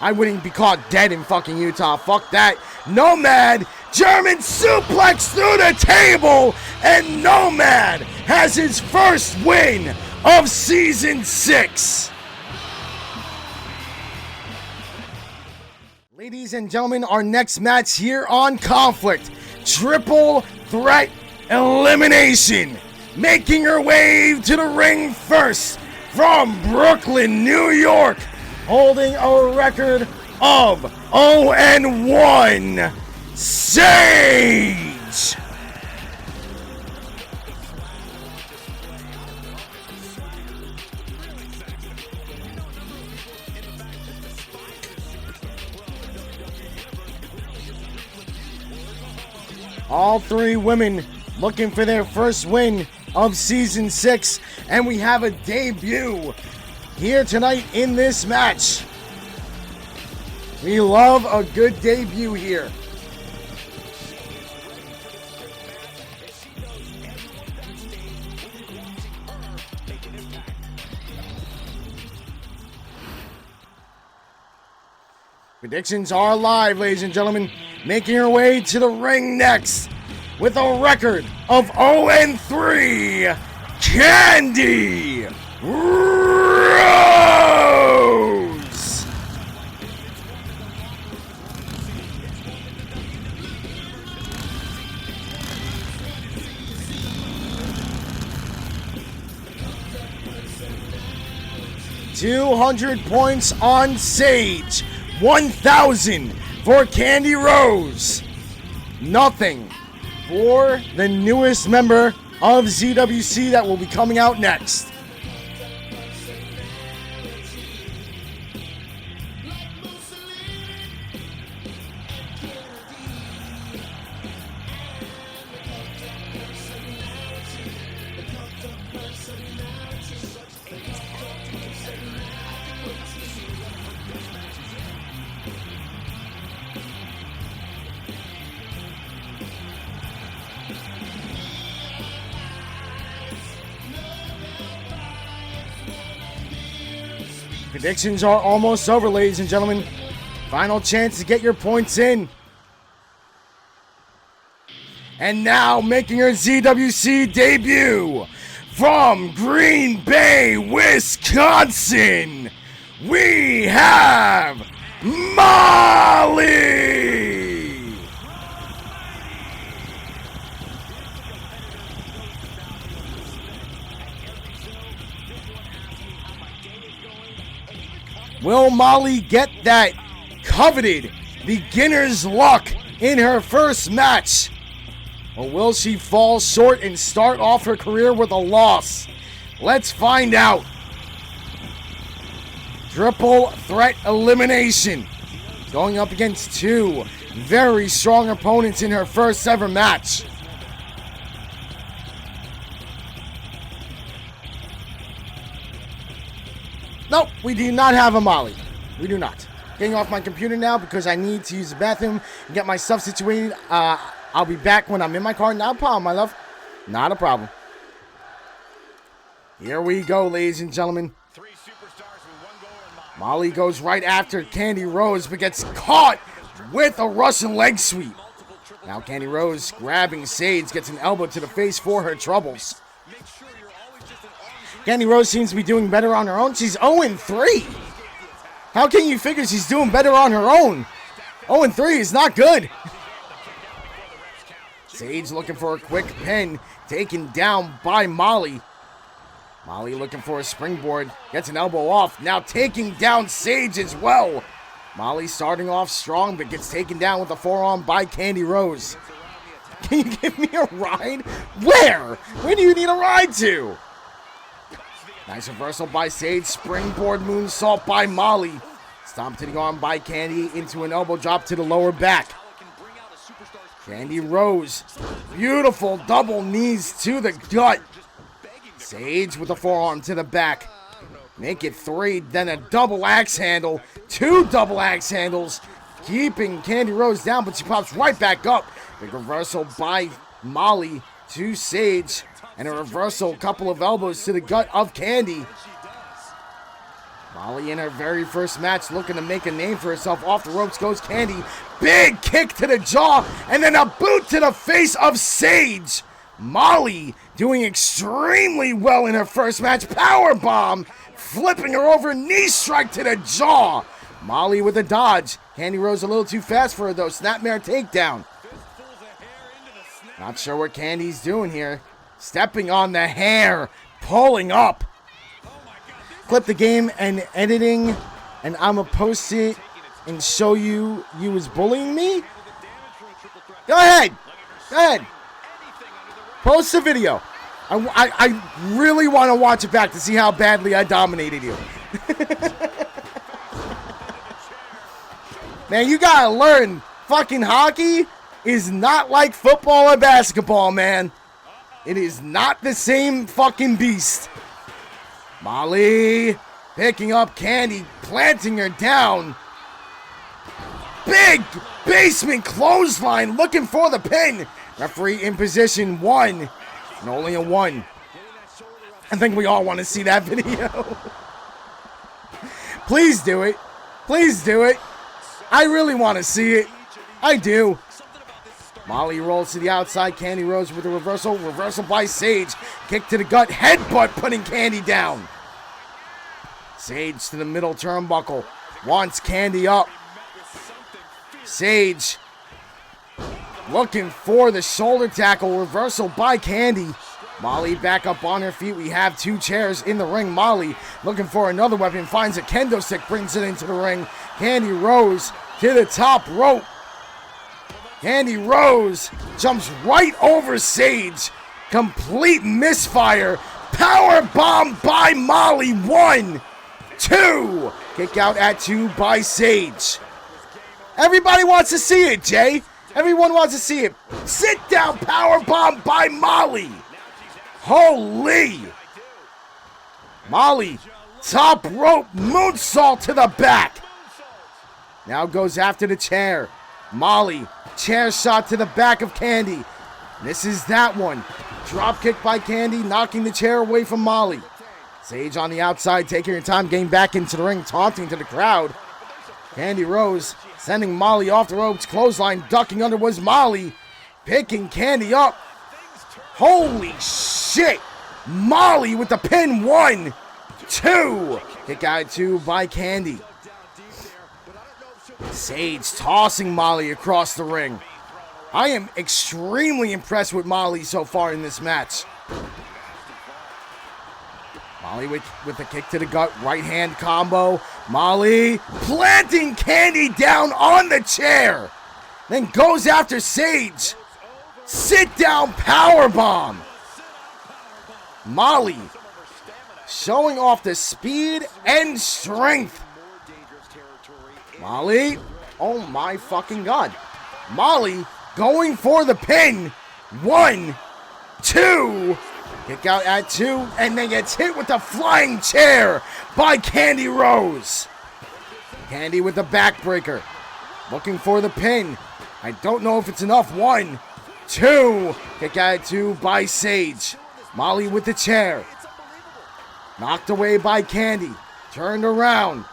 I wouldn't be caught dead in fucking Utah. Fuck that. Nomad. German suplex through the table. And Nomad has his first win of Season 6. Ladies and gentlemen, our next match here on Conflict. Triple threat elimination. Making her way to the ring first from Brooklyn, New York. Holding a record of 0-1. Sage. All three women looking for their first win of Season 6. And we have a debut here tonight in this match. We love a good debut here. Predictions are live, ladies and gentlemen. Making her way to the ring next with a record of 0-3, Candy Rose. $200 points on Sage. 1,000 for Candy Rose. Nothing for the newest member of ZWC that will be coming out next. Predictions are almost over, ladies and gentlemen. Final chance to get your points in. And now making her ZWC debut from Green Bay, Wisconsin, we have Molly. Will Molly get that coveted beginner's luck in her first match? Or will she fall short and start off her career with a loss? Let's find out. Triple threat elimination. Going up against two very strong opponents in her first ever match. Nope, we do not have a Molly. We do not. Getting off my computer now because I need to use the bathroom and get my stuff situated. I'll be back when I'm in my car. Not a problem, my love. Not a problem. Here we go, ladies and gentlemen. Molly goes right after Candy Rose, but gets caught with a Russian leg sweep. Now Candy Rose grabbing Sage, gets an elbow to the face for her troubles. Candy Rose seems to be doing better on her own. She's 0-3. How can you figure she's doing better on her own? 0-3 is not good. Sage looking for a quick pin. Taken down by Molly. Molly looking for a springboard. Gets an elbow off. Now taking down Sage as well. Molly starting off strong, but gets taken down with a forearm by Candy Rose. Can you give me a ride? Where? Where do you need a ride to? Nice reversal by Sage. Springboard moonsault by Molly. Stomp to the arm by Candy into an elbow drop to the lower back. Candy Rose. Beautiful double knees to the gut. Sage with a forearm to the back. Make it 3. Then a double axe handle. 2 double axe handles. Keeping Candy Rose down, but she pops right back up. Big reversal by Molly to Sage. And a reversal, couple of elbows to the gut of Candy. Molly in her very first match looking to make a name for herself. Off the ropes goes Candy. Big kick to the jaw and then a boot to the face of Sage. Molly doing extremely well in her first match. Power bomb, flipping her over, knee strike to the jaw. Molly with a dodge. Candy Rose a little too fast for her though. Snapmare takedown. Not sure what Candy's doing here. Stepping on the hair, pulling up. Clip the game and editing, and I'ma post it and show you was bullying me. Go ahead. Post the video. I really want to watch it back to see how badly I dominated you. Man, you gotta learn. Fucking hockey is not like football or basketball, man. It is not the same fucking beast. Molly picking up Candy, planting her down. Big basement clothesline, looking for the pin. Referee in position, 1, and only a 1. I think we all want to see that video. Please do it. Please do it. I really want to see it. I do. Molly rolls to the outside. Candy Rose with a reversal. Reversal by Sage. Kick to the gut. Headbutt putting Candy down. Sage to the middle turnbuckle. Wants Candy up. Sage looking for the shoulder tackle. Reversal by Candy. Molly back up on her feet. We have 2 chairs in the ring. Molly looking for another weapon. Finds a kendo stick. Brings it into the ring. Candy Rose to the top rope. Candy Rose jumps right over Sage. Complete misfire. Power bomb by Molly. 1, 2. Kick out at 2 by Sage. Everybody wants to see it, Jay. Everyone wants to see it. Sit down power bomb by Molly. Holy. Molly, top rope moonsault to the back. Now goes after the chair. Molly, chair shot to the back of Candy. Misses that one. Drop kick by Candy, knocking the chair away from Molly. Sage on the outside, taking her time, getting back into the ring, taunting to the crowd. Candy Rose sending Molly off the ropes. Clothesline, ducking under was Molly. Picking Candy up. Holy shit. Molly with the pin. 1, 2. Kick out at 2 by Candy. Sage tossing Molly across the ring. I am extremely impressed with Molly so far in this match. Molly with the kick to the gut, right hand combo. Molly planting Candy down on the chair. Then goes after Sage. Sit down powerbomb. Molly showing off the speed and strength. Molly, oh my fucking god. Molly going for the pin. 1, 2. Kick out at 2, and then gets hit with the flying chair by Candy Rose. Candy with the backbreaker. Looking for the pin. I don't know if it's enough. 1, 2. Kick out at 2 by Sage. Molly with the chair. Knocked away by Candy. Turned around.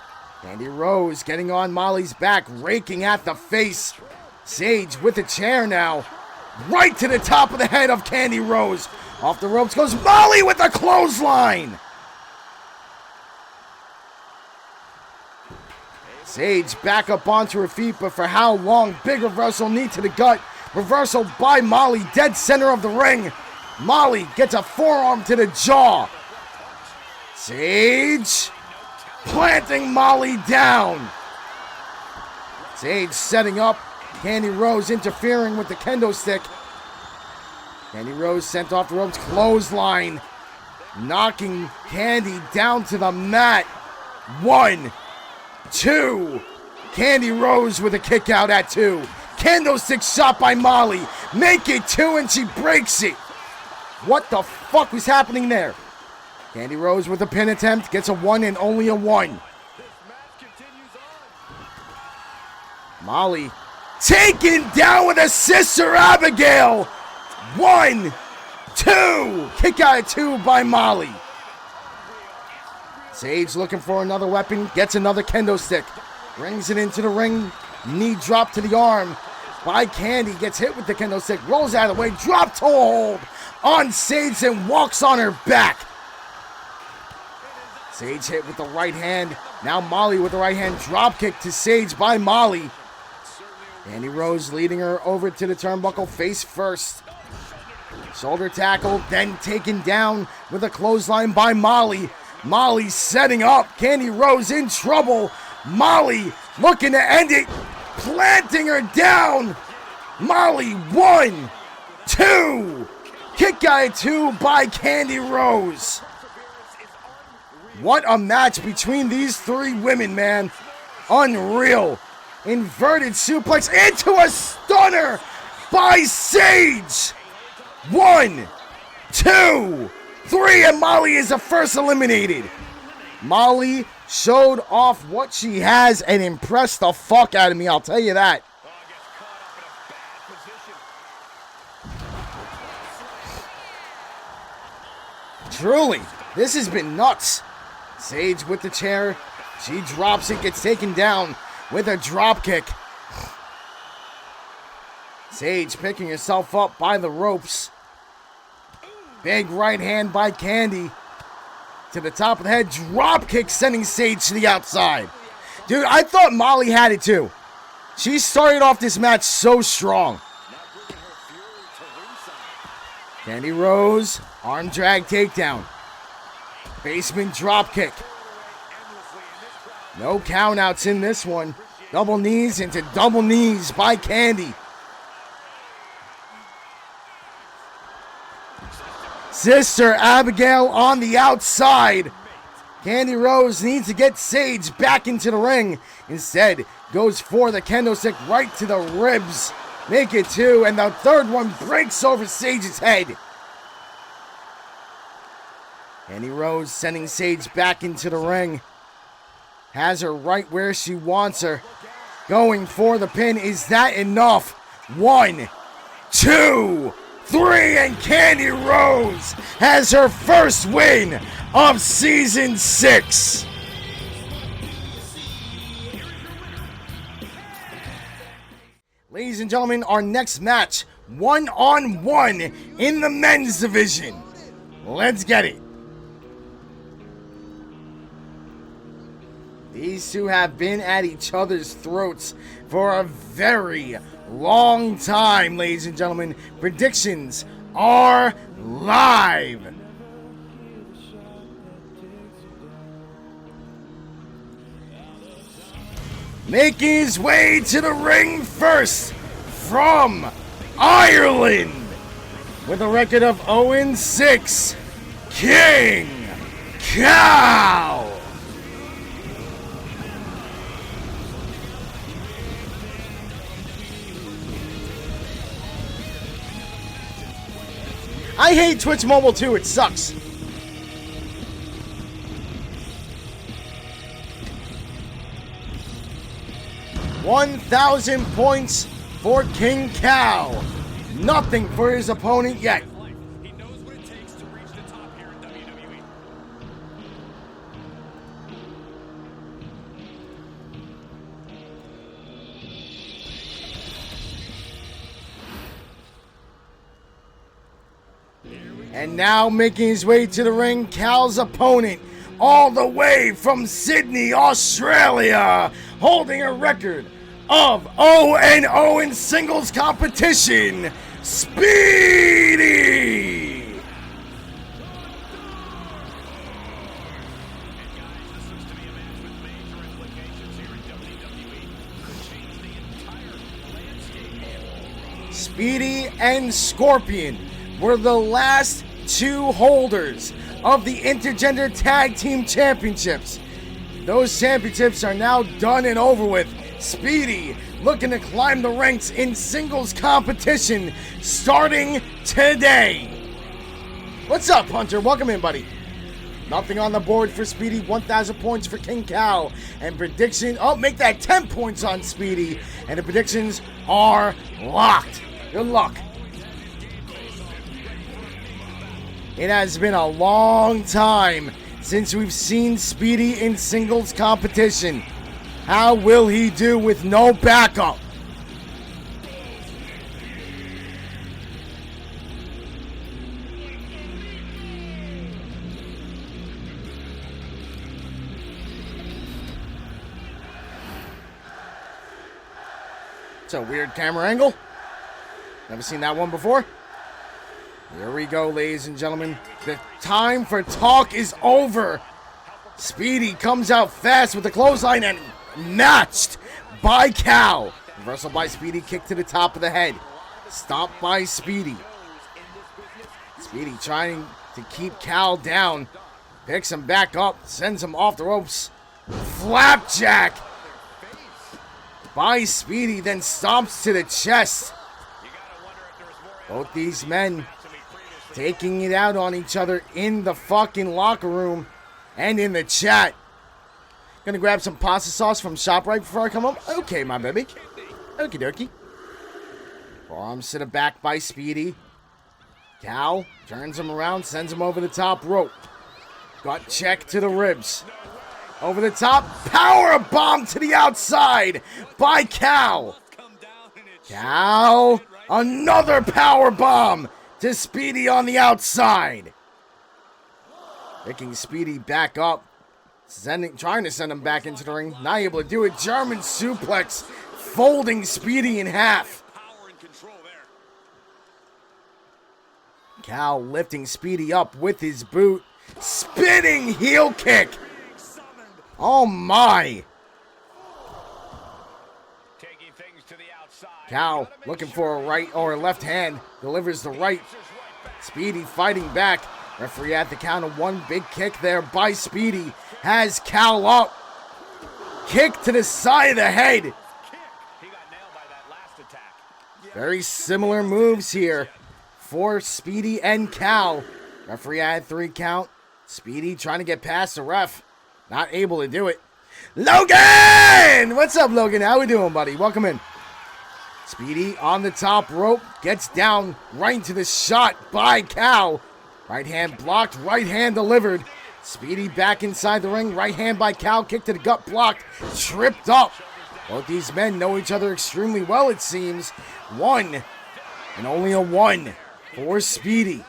Candy Rose getting on Molly's back, raking at the face. Sage with the chair now. Right to the top of the head of Candy Rose. Off the ropes goes Molly with the clothesline. Sage back up onto her feet, but for how long? Big reversal, knee to the gut. Reversal by Molly, dead center of the ring. Molly gets a forearm to the jaw. Sage planting Molly down. Sage setting up. Candy Rose interfering with the kendo stick. Candy Rose sent off the ropes. Clothesline. Knocking Candy down to the mat. 1, 2. Candy Rose with a kick out at 2. Kendo stick shot by Molly. Make it 2 and she breaks it. What the fuck was happening there? Candy Rose with a pin attempt. Gets a 1 and only a 1. Molly taken down with a Sister Abigail. 1, 2. Kick out at 2 by Molly. Sage looking for another weapon. Gets another kendo stick. Brings it into the ring. Knee drop to the arm by Candy. Gets hit with the kendo stick. Rolls out of the way. Drop toe hold on Sage and walks on her back. Sage hit with the right hand. Now Molly with the right hand. Drop kick to Sage by Molly. Candy Rose leading her over to the turnbuckle face first. Shoulder tackle, then taken down with a clothesline by Molly. Molly setting up. Candy Rose in trouble. Molly looking to end it. Planting her down. Molly 1, 2. Kick out at 2 by Candy Rose. What a match between these 3 women, man. Unreal. Inverted suplex into a stunner by Sage. 1, 2, 3, and Molly is the first eliminated. Molly showed off what she has and impressed the fuck out of me, I'll tell you that. Truly, this has been nuts. Sage with the chair. She drops it, gets taken down with a drop kick. Sage picking herself up by the ropes. Big right hand by Candy. To the top of the head, drop kick sending Sage to the outside. Dude, I thought Molly had it too. She started off this match so strong. Candy Rose, arm drag takedown. Basement drop kick. No countouts in this one. Double knees into double knees by Candy. Sister Abigail on the outside. Candy Rose needs to get Sage back into the ring. Instead, goes for the kendo stick right to the ribs. Make it 2, and the third one breaks over Sage's head. Candy Rose sending Sage back into the ring. Has her right where she wants her. Going for the pin. Is that enough? 1, 2, 3, and Candy Rose has her first win of Season 6. Ladies and gentlemen, our next match, one-on-one in the men's division. Let's get it. These two have been at each other's throats for a very long time, ladies and gentlemen. Predictions are live. Making his way to the ring first from Ireland with a record of 0-6, King Cal. I hate Twitch Mobile too, it sucks. $1,000 points for King Cal. Nothing for his opponent yet. He knows what it takes to reach the top here in WWE. And now making his way to the ring, Cal's opponent, all the way from Sydney, Australia, holding a record of 0-0 in singles competition, Speedy! Speedy and Scorpion were the last two holders of the Intergender Tag Team Championships. Those championships are now done and over with. Speedy looking to climb the ranks in singles competition starting today. What's up, Hunter? Welcome in, buddy. Nothing on the board for Speedy. 1,000 points for King Cal. And prediction, make that 10 points on Speedy. And the predictions are locked. Good luck. It has been a long time since we've seen Speedy in singles competition. How will he do with no backup? It's a weird camera angle. Never seen that one before. Here we go, ladies and gentlemen. The time for talk is over. Speedy comes out fast with the clothesline and matched by Cal. Reversal by Speedy, kick to the top of the head. Stomp by Speedy. Speedy trying to keep Cal down. Picks him back up, sends him off the ropes. Flapjack by Speedy, then stomps to the chest. Both these men taking it out on each other in the fucking locker room and in the chat. Gonna grab some pasta sauce from ShopRite before I come home. Okay, my baby. Okie dokie. Forearms to the back by Speedy. Cal turns him around, sends him over the top rope. Gut check to the ribs. Over the top, power bomb to the outside by Cal. Cal, another power bomb to Speedy on the outside. Picking Speedy back up, trying to send him back into the ring. Not able to do it. German suplex, folding Speedy in half. Cal lifting Speedy up with his boot. Spinning heel kick. Oh my. Cal looking for a right or a left hand. Delivers the right. Speedy fighting back. Referee at the count of one. Big kick there by Speedy. Has Cal up. Kick to the side of the head. Very similar moves here for Speedy and Cal. Referee at 3 count. Speedy trying to get past the ref. Not able to do it. Logan! What's up, Logan? How we doing, buddy? Welcome in. Speedy on the top rope. Gets down right into the shot by Cal. Right hand blocked. Right hand delivered. Speedy back inside the ring. Right hand by Cal. Kick to the gut blocked. Tripped up. Both these men know each other extremely well, it seems. One. And only a one for Speedy.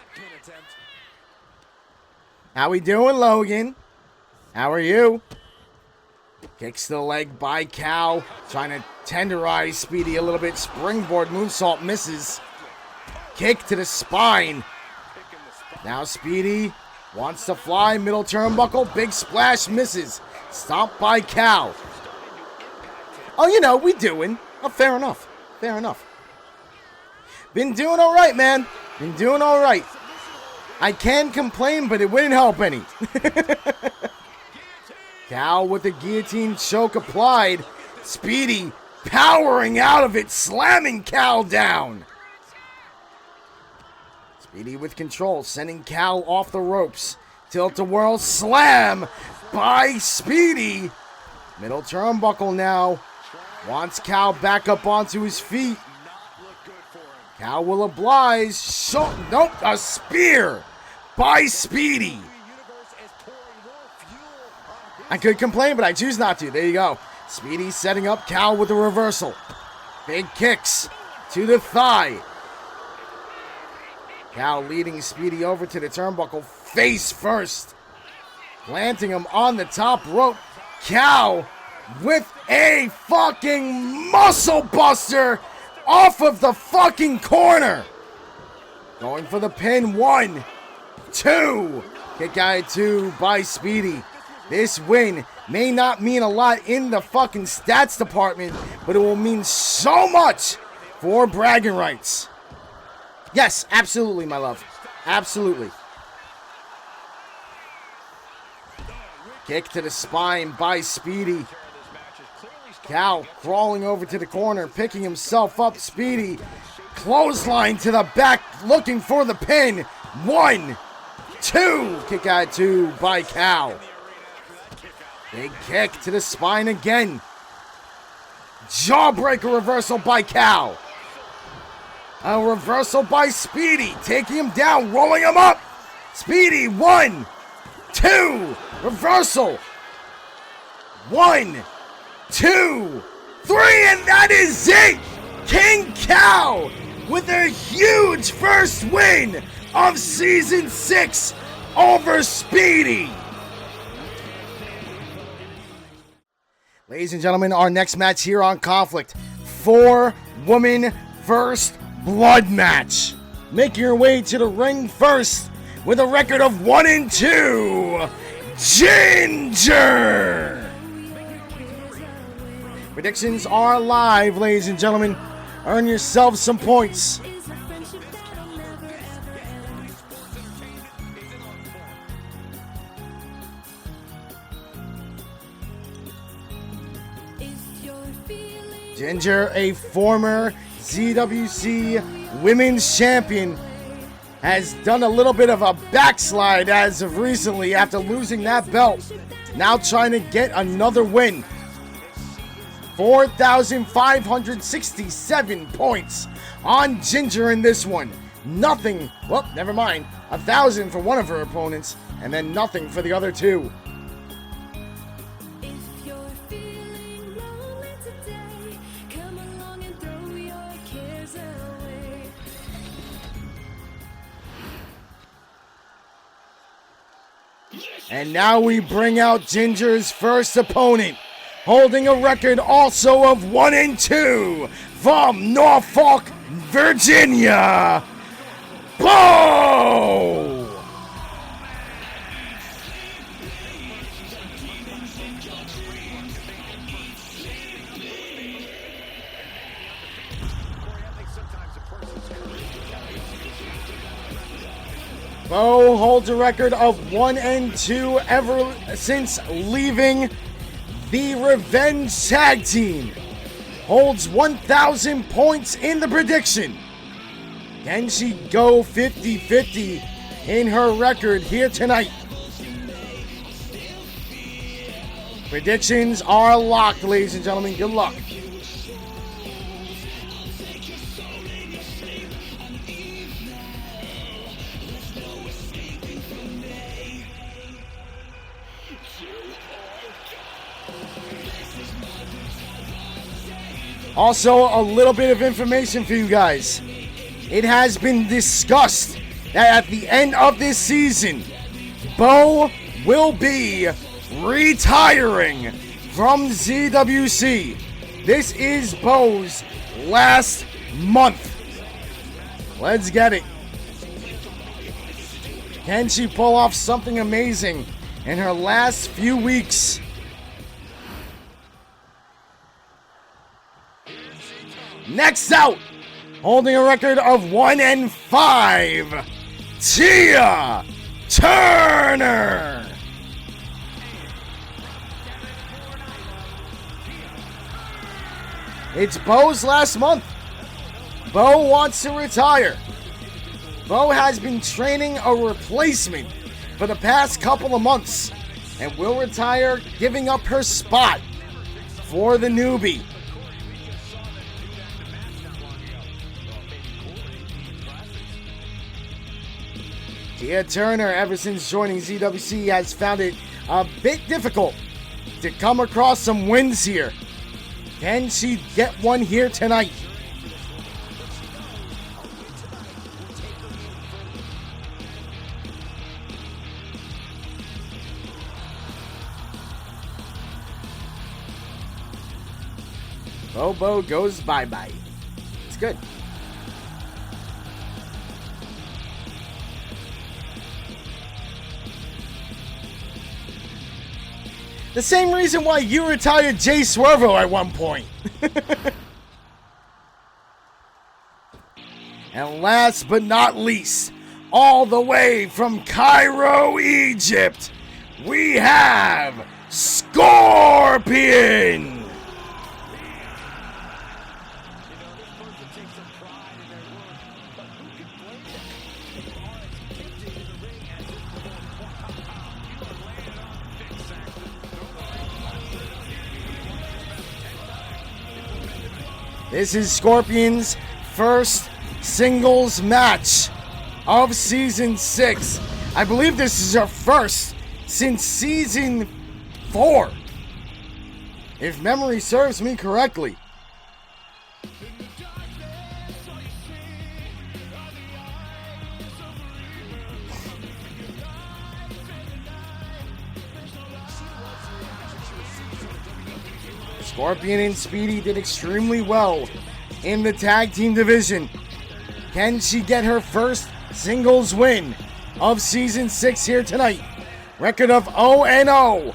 How we doing, Logan? How are you? Kicks to the leg by Cal. Trying to tenderize Speedy a little bit. Springboard moonsault misses. Kick to the spine. Now Speedy wants to fly. Middle turnbuckle. Big splash misses. Stomp by Cal. Oh, you know, we doing. Oh, fair enough. Fair enough. Been doing all right, man. Been doing all right. I can complain, but it wouldn't help any. Cal with the guillotine choke applied. Speedy powering out of it, slamming Cal down. Speedy with control, sending Cal off the ropes. Tilt-a-whirl slam by Speedy. Middle turnbuckle now. Wants Cal back up onto his feet. Cal will oblige. Nope, a spear by Speedy. I could complain, but I choose not to. There you go. Speedy setting up Cal with a reversal. Big kicks to the thigh. Cal leading Speedy over to the turnbuckle face first. Planting him on the top rope. Cal with a fucking muscle buster off of the fucking corner. Going for the pin. 1, 2. Kick out at 2 by Speedy. This win may not mean a lot in the fucking stats department, but it will mean so much for bragging rights. Yes, absolutely, my love. Absolutely. Kick to the spine by Speedy. Cal crawling over to the corner, picking himself up. Speedy clothesline to the back, looking for the pin. 1, 2. Kick out 2 by Cal. Big kick to the spine again. Jawbreaker reversal by Cal. A reversal by Speedy, taking him down, rolling him up. Speedy, 1, 2. Reversal. 1, 2, 3, and that is it! King Cal with a huge first win of Season 6 over Speedy. Ladies and gentlemen, our next match here on Conflict. 4-woman first blood match. Making your way to the ring first with a record of 1-2, Ginger. Predictions are live, ladies and gentlemen. Earn yourselves some points. Ginger, a former ZWC Women's Champion, has done a little bit of a backslide as of recently after losing that belt. Now trying to get another win. 4,567 points on Ginger in this one. Nothing, well, never mind. 1,000 for one of her opponents, and then nothing for the other two. And now we bring out Ginger's first opponent, holding a record also of 1-2 from Norfolk, Virginia, Bo! Bo holds a record of 1-2 ever since leaving the Revenge Tag Team. Holds 1,000 points in the prediction. Can she go 50-50 in her record here tonight? Predictions are locked, ladies and gentlemen. Good luck. Also, a little bit of information for you guys. It has been discussed that at the end of this season, Bo will be retiring from ZWC. This is Bo's last month. Let's get it. Can she pull off something amazing in her last few weeks? Next out, holding a record of 1-5, Tia Turner. It's Bo's last month. Bo wants to retire. Bo has been training a replacement for the past couple of months and will retire, giving up her spot for the newbie. Tia Turner, ever since joining ZWC, has found it a bit difficult to come across some wins here. Can she get one here tonight? Bo goes bye-bye. It's good. The same reason why you retired Jay Swervo at one point. And last but not least, all the way from Cairo, Egypt, we have Scorpion. This is Scorpion's first singles match of Season 6. I believe this is her first since Season 4, if memory serves me correctly. Scorpion and Speedy did extremely well in the tag team division. Can she get her first singles win of Season 6 here tonight? Record of 0-0.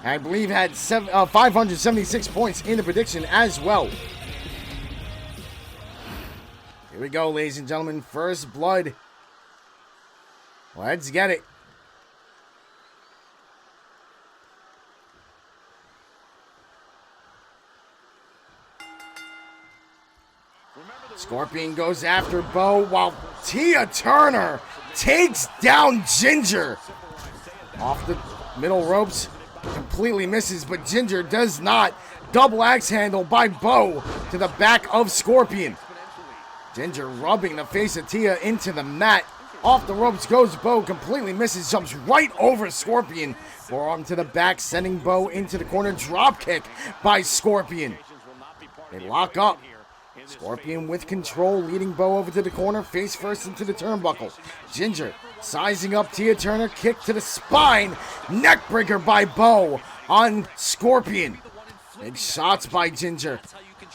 I believe had 576 points in the prediction as well. Here we go, ladies and gentlemen. First blood. Let's get it. Scorpion goes after Bo while Tia Turner takes down Ginger. Off the middle ropes, completely misses, but Ginger does not. Double axe handle by Bo to the back of Scorpion. Ginger rubbing the face of Tia into the mat. Off the ropes goes Bo, completely misses, jumps right over Scorpion. Forearm to the back, sending Bo into the corner. Drop kick by Scorpion. They lock up. Scorpion with control, leading Bo over to the corner, face first into the turnbuckle. Ginger sizing up Tia Turner, kick to the spine, neckbreaker by Bo on Scorpion. Big shots by Ginger.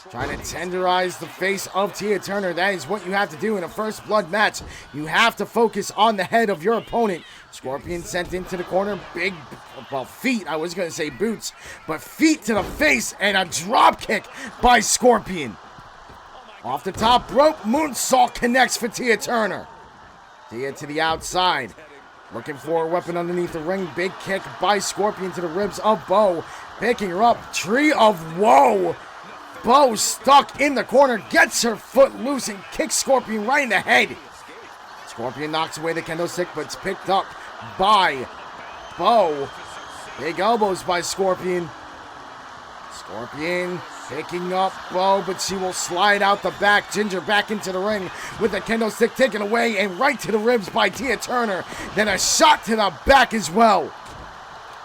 Trying to tenderize the face of Tia Turner. That is what you have to do in a first blood match. You have to focus on the head of your opponent. Scorpion sent into the corner. Big, well, feet. I was going to say boots, but feet to the face and a drop kick by Scorpion. Off the top rope, moonsault connects for Tia Turner. Tia to the outside. Looking for a weapon underneath the ring. Big kick by Scorpion to the ribs of Bo. Picking her up. Tree of Woe. Bo stuck in the corner. Gets her foot loose and kicks Scorpion right in the head. Scorpion knocks away the kendo stick, but it's picked up by Bo. Big elbows by Scorpion. Scorpion picking up Bo, but she will slide out the back. Ginger back into the ring with the kendo stick taken away and right to the ribs by Tia Turner. Then a shot to the back as well.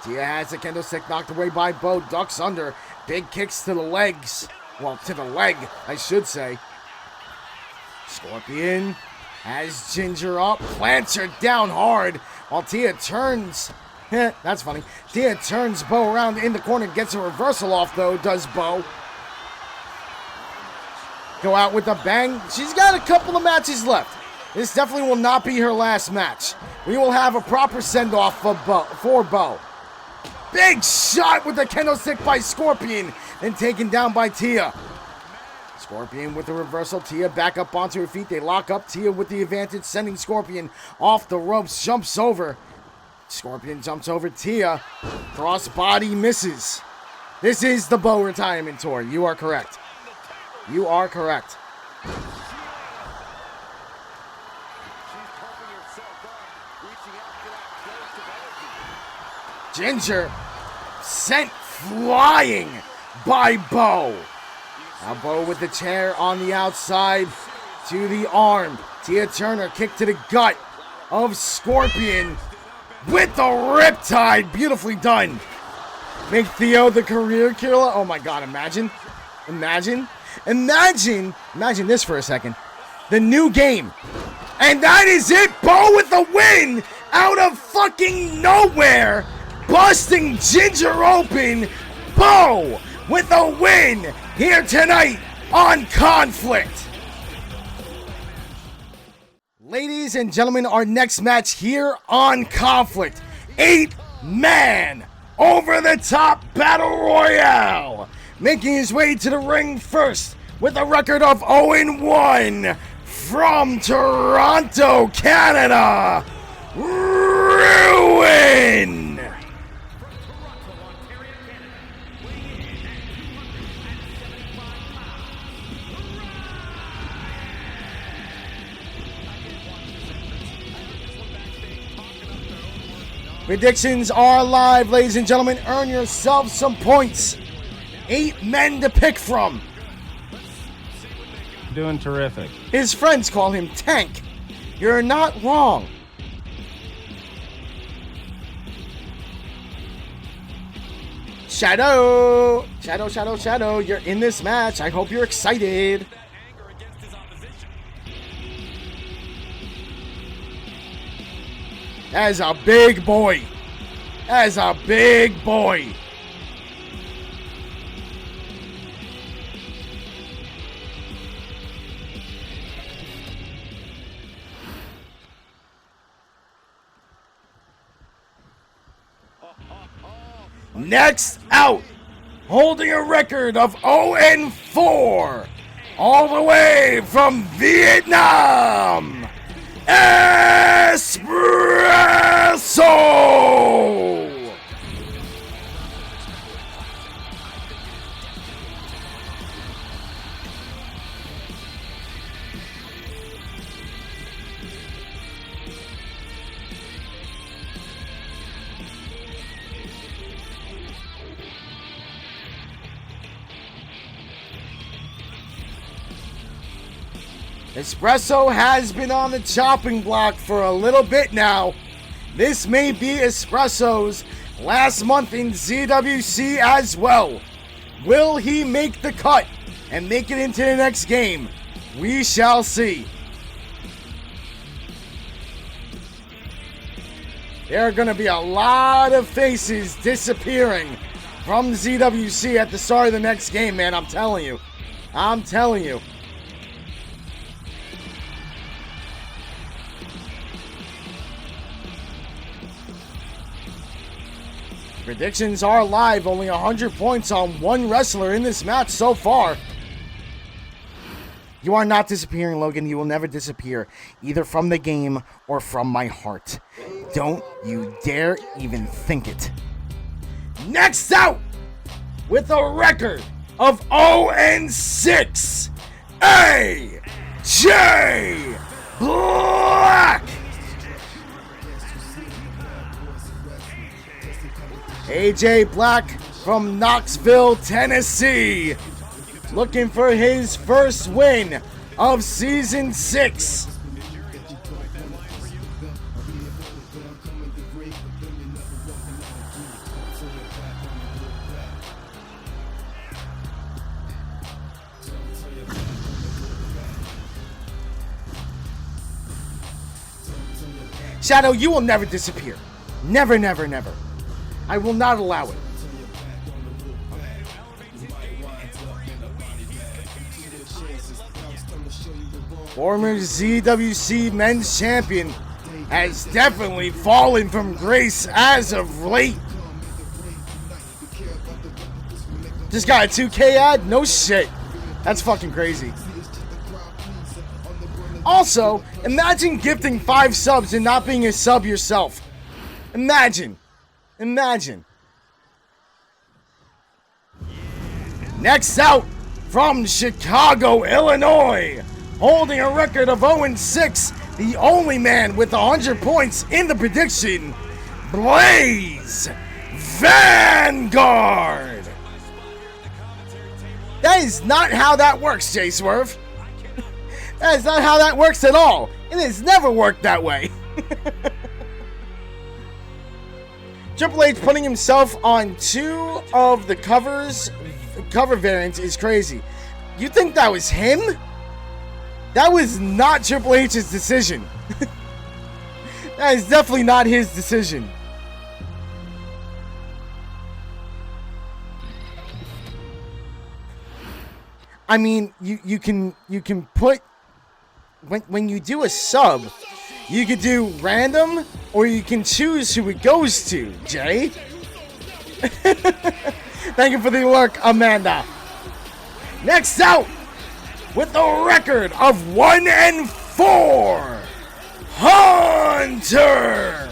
Tia has the kendo stick knocked away by Bo. Ducks under. Big kicks to the legs. Well, to the leg, I should say. Scorpion has Ginger up. Plants her down hard while Tia turns. That's funny. Tia turns Bo around in the corner. Gets a reversal off, though, does Bo. Go out with a bang. She's got a couple of matches left. This definitely will not be her last match. We will have a proper send-off for Bo. Big shot with the kendo stick by Scorpion and taken down by Tia. Scorpion with the reversal. Tia back up onto her feet. They lock up. Tia with the advantage, sending Scorpion off the ropes. Jumps over. Scorpion jumps over Tia. Crossbody misses. This is the Bo Retirement Tour. You are correct. You are correct. Ginger sent flying by Bo. Now Bo with the chair on the outside to the arm. Tia Turner kick to the gut of Scorpion with the riptide. Beautifully done. Make Theo the career killer. Oh my God, imagine this for a second. The new game. And that is it. Bo with the win out of fucking nowhere. Busting Ginger open. Bo with a win here tonight on Conflict. Ladies and gentlemen, our next match here on Conflict. 8-man over-the-top battle royale. Making his way to the ring first with a record of 0-1 from Toronto, Canada, Ruin. Predictions are live, ladies and gentlemen. Earn yourself some points. 8 men to pick from. Doing terrific. His friends call him Tank. You're not wrong. Shadow. You're in this match. I hope you're excited. That is a big boy. That is a big boy. Next out, holding a record of 0-4, all the way from Vietnam, Espresso! Espresso has been on the chopping block for a little bit now. This may be Espresso's last month in ZWC as well. Will he make the cut and make it into the next game? We shall see. There are going to be a lot of faces disappearing from ZWC at the start of the next game, man. I'm telling you. I'm telling you. Predictions are live. Only 100 points on one wrestler in this match so far. You are not disappearing, Logan. You will never disappear, either from the game or from my heart. Don't you dare even think it. Next out, with a record of 0-6, AJ Black. AJ Black from Knoxville, Tennessee, looking for his first win of Season 6. Shadow, you will never disappear. Never, never, never. I will not allow it. Former ZWC Men's Champion has definitely fallen from grace as of late. Just got a 2K ad? No shit. That's fucking crazy. Also, imagine gifting 5 subs and not being a sub yourself. Imagine. Imagine. Next out, from Chicago, Illinois, holding a record of 0-6, the only man with 100 points in the prediction, Blaze Vanguard. That is not how that works, J Swerve. That is not how that works at all. It has never worked that way. Triple H putting himself on 2 of the cover variants is crazy. You think that was him? That was not Triple H's decision. That is definitely not his decision. I mean, you can put when you do a sub, you could do random or you can choose who it goes to, Jay. Thank you for the lurk, Amanda. Next out, with a record of 1-4, Hunter.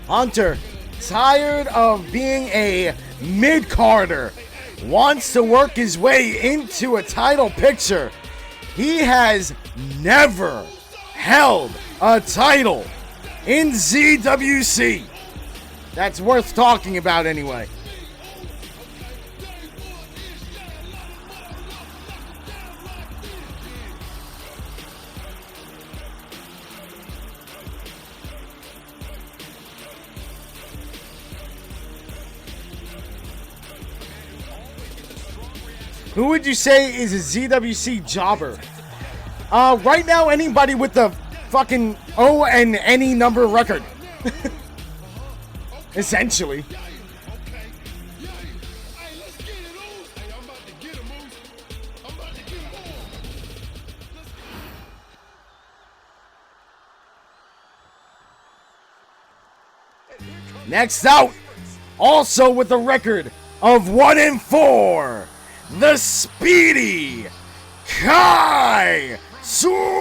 Hunter, tired of being a mid-carder, wants to work his way into a title picture. He has never held a title in ZWC. That's worth talking about anyway. Who would you say is a ZWC jobber? Right now, anybody with the fucking O and any number record. Essentially. Next out, also with a record of 1-4. The Speedy Kai Swervo.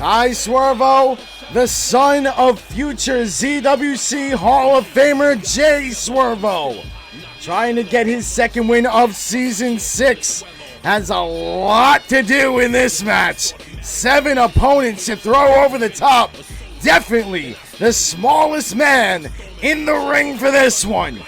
Kai Swervo, the son of future ZWC Hall of Famer Jay Swervo, trying to get his second win of Season 6. Has a lot to do in this match. 7 opponents to throw over the top. Definitely the smallest man in the ring for this one.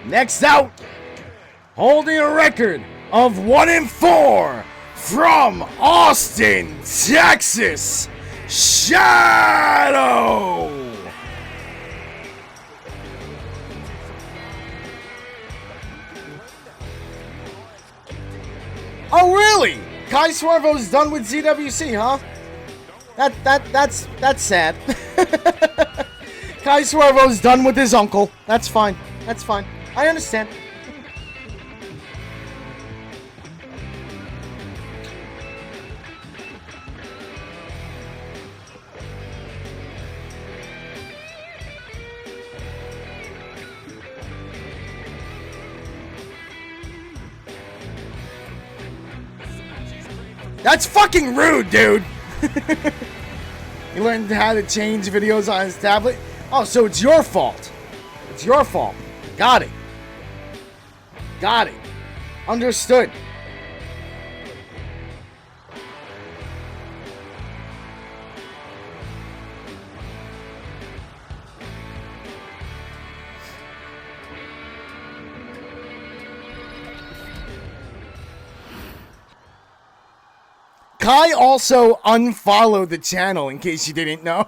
Next out, holding a record of 1-4 from Austin, Texas, Shadow. Oh really? Kai Swervo's done with ZWC, huh? That's sad. Kai Swervo's done with his uncle. That's fine. That's fine. I understand. That's fucking rude, dude. He learned how to change videos on his tablet. Oh, so it's your fault. It's your fault. Got it. Got it. Understood. Kai also unfollowed the channel, in case you didn't know.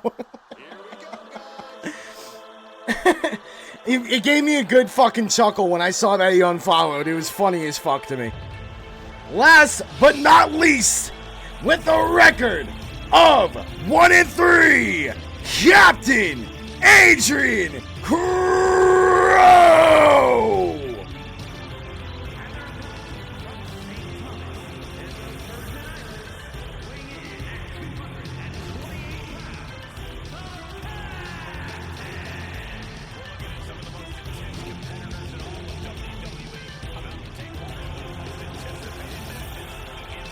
It gave me a good fucking chuckle when I saw that he unfollowed. It was funny as fuck to me. Last but not least, with a record of 1-3, Captain Adrian Crow.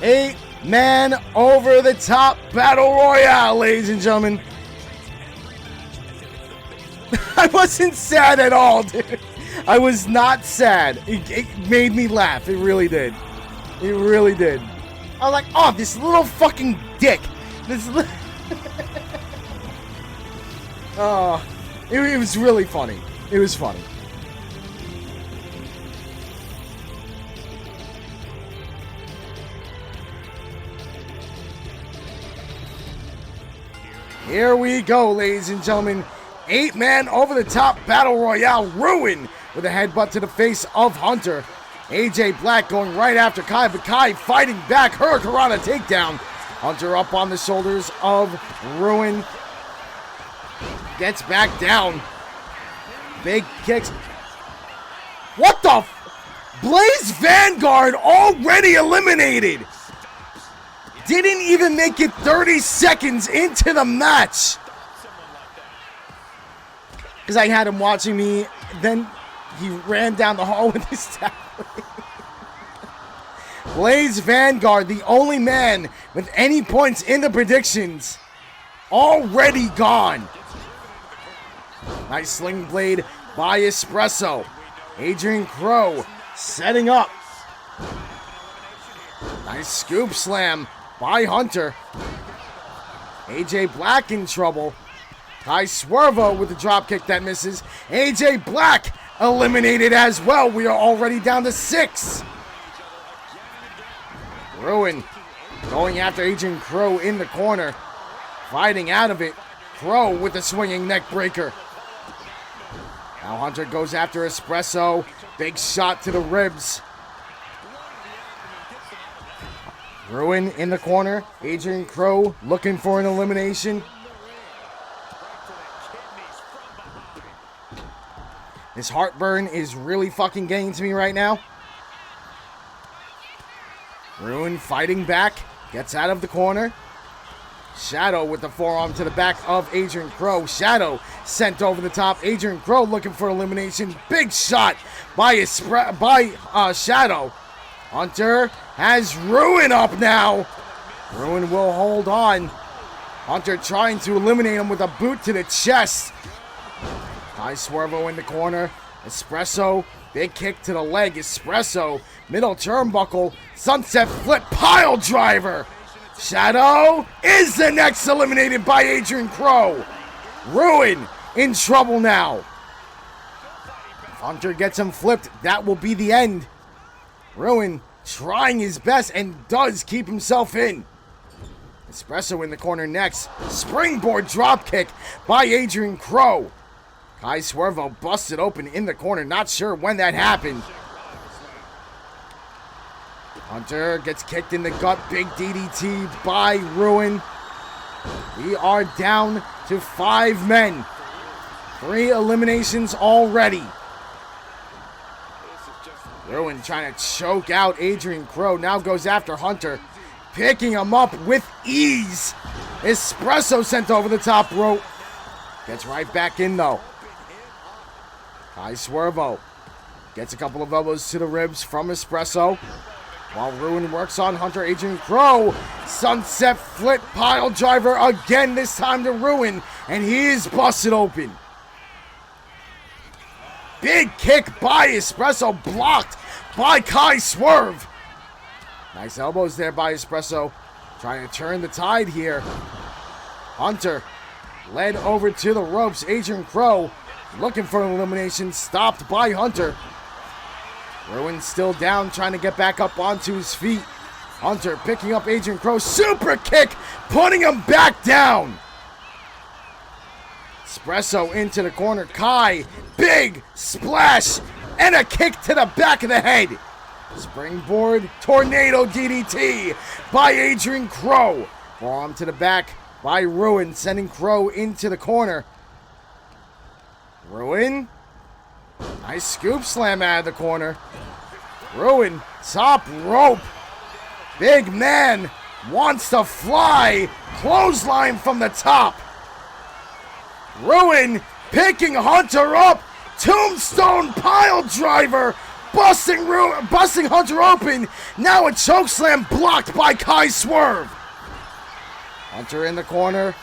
Eight-man over-the-top battle royale, ladies and gentlemen. I wasn't sad at all, dude. I was not sad. It made me laugh. It really did. It really did. I was like, oh, this little fucking dick. This. Oh, it was really funny. It was funny. Here we go, ladies and gentlemen. 8-man over-the-top battle royale. Ruin with a headbutt to the face of Hunter. AJ Black going right after Kai, but Kai fighting back. Hurricanrana takedown. Hunter up on the shoulders of Ruin. Gets back down. Big kicks. What the Blaze Vanguard already eliminated. Didn't even make it 30 seconds into the match. Because I had him watching me. Then he ran down the hall with his tablet. Blaze Vanguard, the only man with any points in the predictions, already gone. Nice sling blade by Espresso. Adrian Crow setting up. Nice scoop slam by Hunter. AJ Black in trouble. Kai Swervo with the dropkick that misses. AJ Black eliminated as well. We are already down to 6. Ruin going after Adrian Crow in the corner. Fighting out of it. Crow with the swinging neck breaker. Now Hunter goes after Espresso. Big shot to the ribs. Ruin in the corner. Adrian Crow looking for an elimination. This heartburn is really fucking getting to me right now. Ruin fighting back. Gets out of the corner. Shadow with the forearm to the back of Adrian Crow. Shadow sent over the top. Adrian Crow looking for elimination. Big shot by Shadow. Hunter has Ruin up now. Ruin will hold on. Hunter trying to eliminate him with a boot to the chest. High Swervo in the corner. Espresso. Big kick to the leg. Espresso. Middle turnbuckle. Sunset flip pile driver. Shadow is the next eliminated by Adrian Crow. Ruin in trouble now. If Hunter gets him flipped, that will be the end. Ruin trying his best and does keep himself in. Espresso in the corner next. Springboard dropkick by Adrian Crow. Kai Swervo busted open in the corner. Not sure when that happened. Hunter gets kicked in the gut. Big DDT by Ruin. We are down to 5 men. 3 eliminations already. Ruin trying to choke out Adrian Crow. Now goes after Hunter. Picking him up with ease. Espresso sent over the top rope. Gets right back in though. Kai Swervo gets a couple of elbows to the ribs from Espresso. While Ruin works on Hunter. Adrian Crow. Sunset flip pile driver again. This time to Ruin. And he is busted open. Big kick by Espresso. Blocked by Kai Swerve. Nice elbows there by Espresso. Trying to turn the tide here. Hunter led over to the ropes. Adrian Crow looking for an elimination. Stopped by Hunter. Ruin still down, trying to get back up onto his feet. Hunter picking up Adrian Crow. Super kick, putting him back down. Espresso into the corner. Kai, big splash, and a kick to the back of the head. Springboard tornado DDT by Adrian Crow. Forearm to the back by Ruin, sending Crow into the corner. Ruin. Nice scoop slam out of the corner. Ruin, top rope. Big man wants to fly. Clothesline from the top. Ruin picking Hunter up. Tombstone pile driver. Busting Hunter open. Now a chokeslam blocked by Kai Swerve. Hunter in the corner.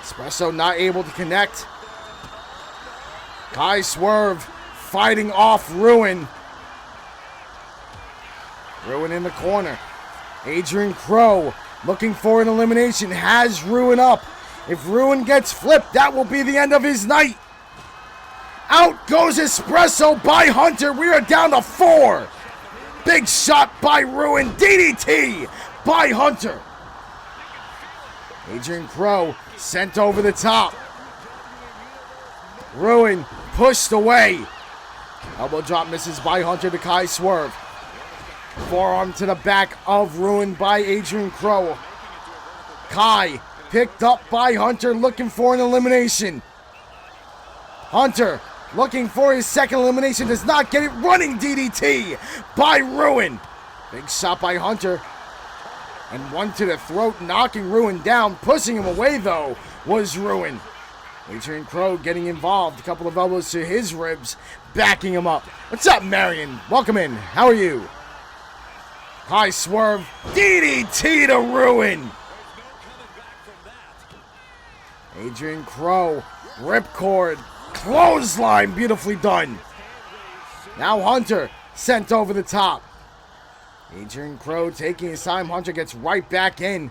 Espresso not able to connect. Kai Swerve fighting off Ruin. Ruin in the corner. Adrian Crow looking for an elimination. Has Ruin up. If Ruin gets flipped, that will be the end of his night. Out goes Espresso by Hunter. We are down to 4. Big shot by Ruin. DDT by Hunter. Adrian Crow sent over the top. Ruin pushed away. Elbow drop misses by Hunter to Kai Swerve. Forearm to the back of Ruin by Adrian Crow. Kai picked up by Hunter, looking for an elimination. Hunter looking for his second elimination, does not get it. Running DDT by Ruin. Big shot by Hunter. And one to the throat, knocking Ruin down. Pushing him away, though, was Ruin. Adrian Crow getting involved. A couple of elbows to his ribs, backing him up. What's up, Marion? Welcome in. How are you? High swerve. DDT to Ruin. Adrian Crow. Ripcord. Clothesline. Beautifully done. Now Hunter sent over the top. Adrian Crow taking his time. Hunter gets right back in.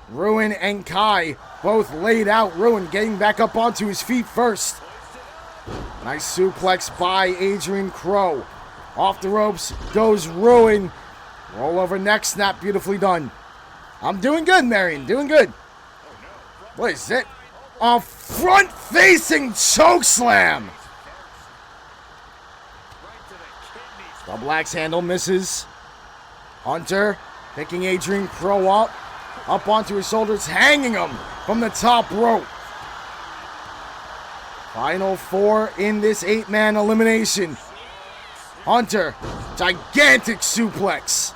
Ruin and Kai both laid out. Ruin getting back up onto his feet first. Nice suplex by Adrian Crow. Off the ropes goes Ruin. Roll over neck snap. Beautifully done. I'm doing good, Marion. Doing good. What is it? A front-facing chokeslam. Double axe handle misses. Hunter picking Adrian Crow up onto his shoulders, hanging him from the top rope. Final 4 in this 8-man elimination. Hunter, gigantic suplex.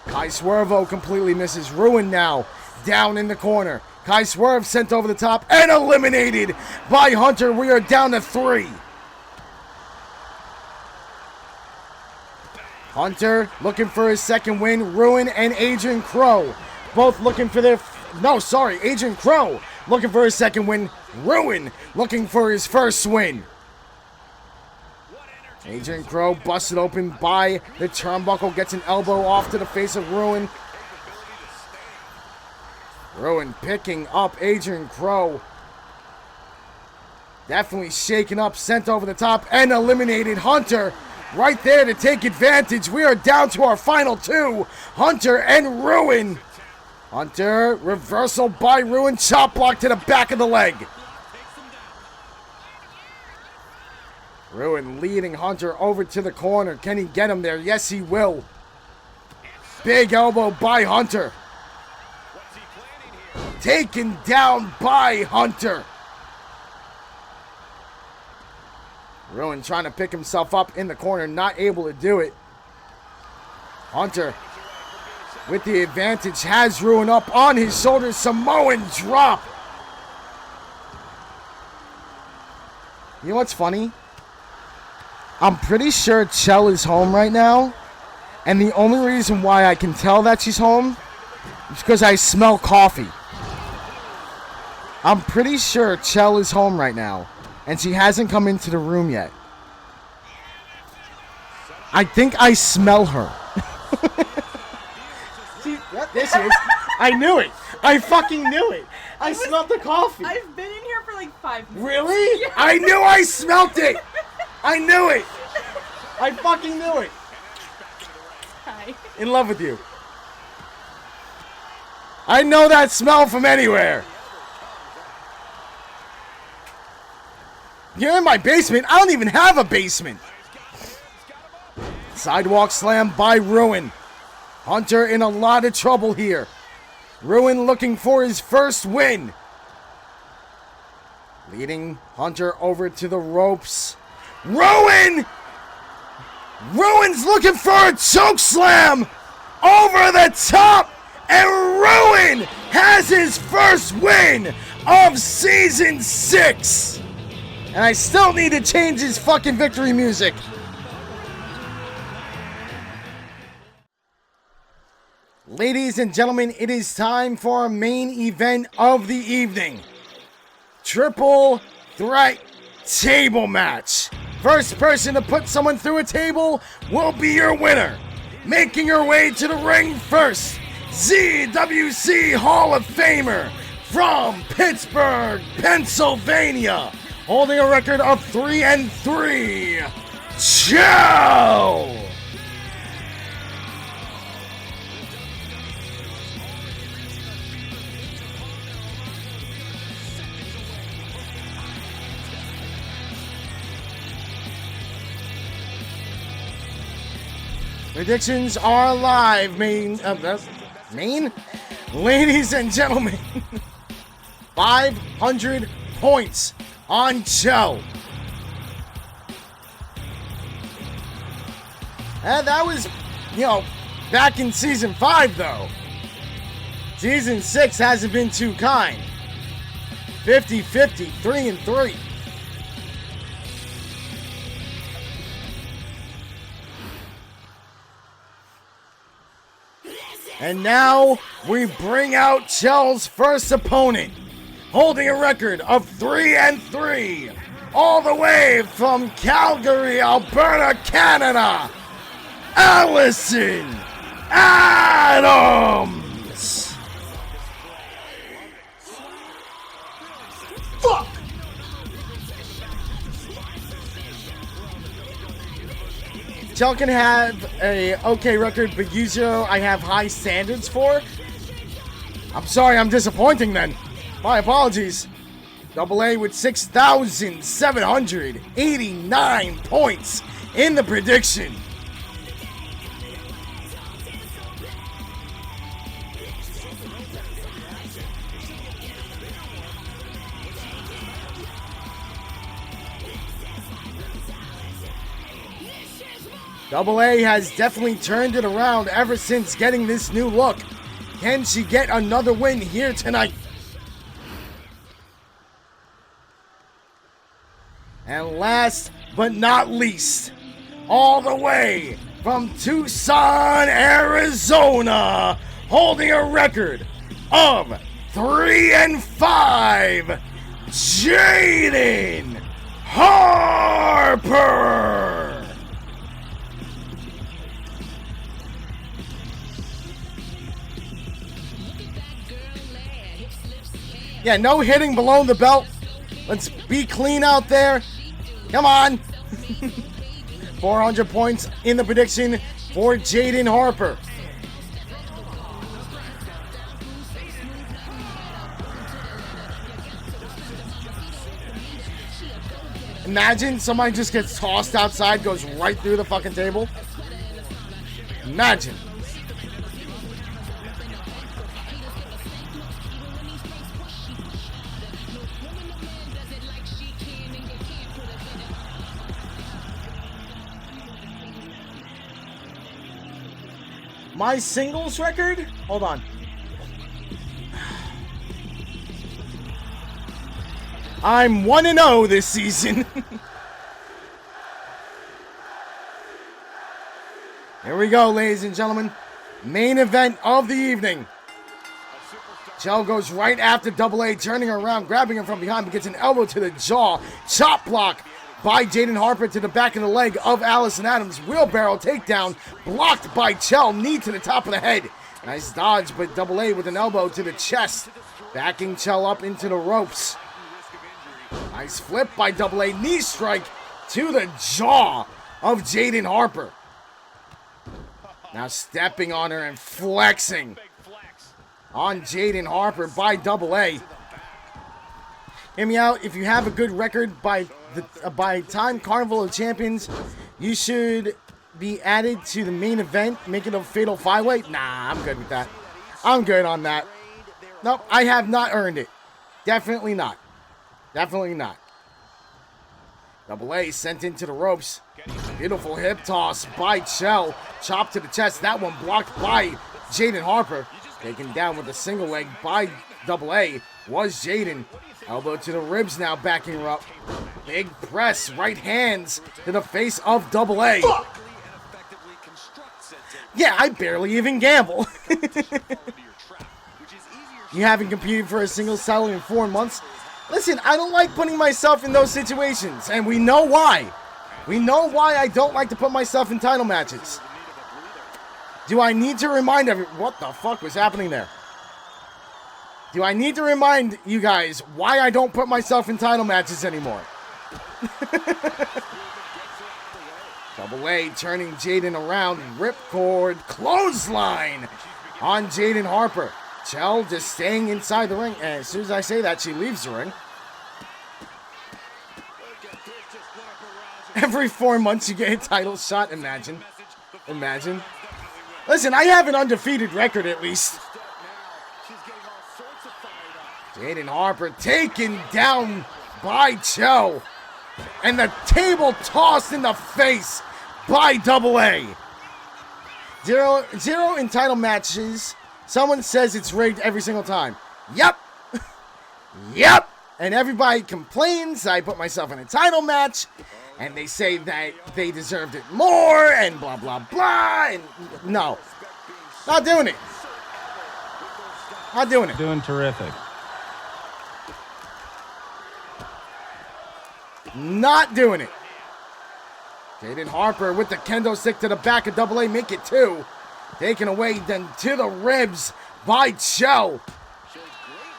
Kai Swervo completely misses. Ruin now. Down in the corner. Kai Swerve sent over the top and eliminated by Hunter. We are down to 3. Hunter looking for his second win. Ruin and Adrian Crow both looking for their... Adrian Crow looking for his second win. Ruin looking for his first win. Adrian Crow busted open by the turnbuckle. Gets an elbow off to the face of Ruin. Ruin picking up Adrian Crow. Definitely shaken up. Sent over the top and eliminated. Hunter right there to take advantage. We are down to our final 2. Hunter and Ruin. Hunter, reversal by Ruin. Chop block to the back of the leg. Ruin leading Hunter over to the corner. Can he get him there? Yes, he will. Big elbow by Hunter. Taken down by Hunter. Ruin trying to pick himself up in the corner. Not able to do it. Hunter with the advantage has Ruin up on his shoulders. Samoan drop. You know what's funny? I'm pretty sure Chell is home right now. And the only reason why I can tell that she's home is because I smell coffee. I'm pretty sure Chell is home right now. And she hasn't come into the room yet. I think I smell her. See, there she is. I knew it. I fucking knew it. I smelled the coffee. I've been in here for like 5 minutes. Really? Yeah. I knew I smelt it. I knew it. I fucking knew it. Hi. In love with you. I know that smell from anywhere. You're in my basement. I don't even have a basement. Sidewalk slam by Ruin. Hunter in a lot of trouble here. Ruin looking for his first win. Leading Hunter over to the ropes. Ruin's looking for a choke slam over the top. And Ruin has his first win of season 6. And I still need to change his fucking victory music. Ladies and gentlemen, it is time for our main event of the evening. Triple threat table match. First person to put someone through a table will be your winner. Making her way to the ring first, ZWC Hall of Famer from Pittsburgh, Pennsylvania, holding a record of 3-3, Joe! Predictions are live, Maine? Ladies and gentlemen, 500 points on Joe. And that was, back in season 5, though. Season 6 hasn't been too kind. 50-50, 3-3. And now we bring out Chell's first opponent, holding a record of 3-3, all the way from Calgary, Alberta, Canada, Allison Adams. Fuck! Chell can have a okay record, but Yuzuro I have high standards for. I'm sorry, I'm disappointing then. My apologies. Double A with 6,789 points in the prediction. Double A has definitely turned it around ever since getting this new look. Can she get another win here tonight? And last but not least, all the way from Tucson, Arizona, holding a record of 3-5, Jaden Harper. Yeah, no hitting below the belt. Let's be clean out there. Come on. 400 points in the prediction for Jaden Harper. Imagine somebody just gets tossed outside, goes right through the fucking table. Imagine. My singles record? Hold on. I'm 1-0 this season. Here we go, ladies and gentlemen. Main event of the evening. Chell goes right after Double A, turning around, grabbing him from behind, but gets an elbow to the jaw. Chop block by Jaden Harper to the back of the leg of Allison Adams. Wheelbarrow takedown, blocked by Chell. Knee to the top of the head. Nice dodge, but Double A with an elbow to the chest. Backing Chell up into the ropes. Nice flip by Double A. Knee strike to the jaw of Jaden Harper. Now stepping on her and flexing on Jaden Harper by Double A. Hear me out. If you have a good record by time Carnival of Champions, you should be added to the main event, make it a fatal five-way. Nah, I'm good with that. I'm good on that. Nope, I have not earned it. Definitely not. Definitely not. Double A sent into the ropes. Beautiful hip toss by Chell. Chop to the chest. That one blocked by Jaden Harper. Taken down with a single leg by Double A was Jaden. Elbow to the ribs now, backing her up. Big press, right hands to the face of Double A. Fuck. Yeah, I barely even gamble. You haven't competed for a single title in 4 months? Listen, I don't like putting myself in those situations, and we know why. We know why I don't like to put myself in title matches. Do I need to remind everyone? What the fuck was happening there? Do I need to remind you guys why I don't put myself in title matches anymore? Double A turning Jaden around. Ripcord clothesline on Jaden Harper. Chell just staying inside the ring. And as soon as I say that, she leaves the ring. Every 4 months you get a title shot. Imagine. Imagine. Listen, I have an undefeated record at least. Jaden Harper taken down by Chell. And the table tossed in the face by Double A. Zero in title matches. Someone says it's rigged every single time. Yep. Yep. And everybody complains I put myself in a title match. And they say that they deserved it more. And blah, blah, blah. And no. Not doing it. Not doing it. Doing terrific. Not doing it. Jaden Harper with the kendo stick to the back of Double A. Make it 2. Taken away then to the ribs by Chell.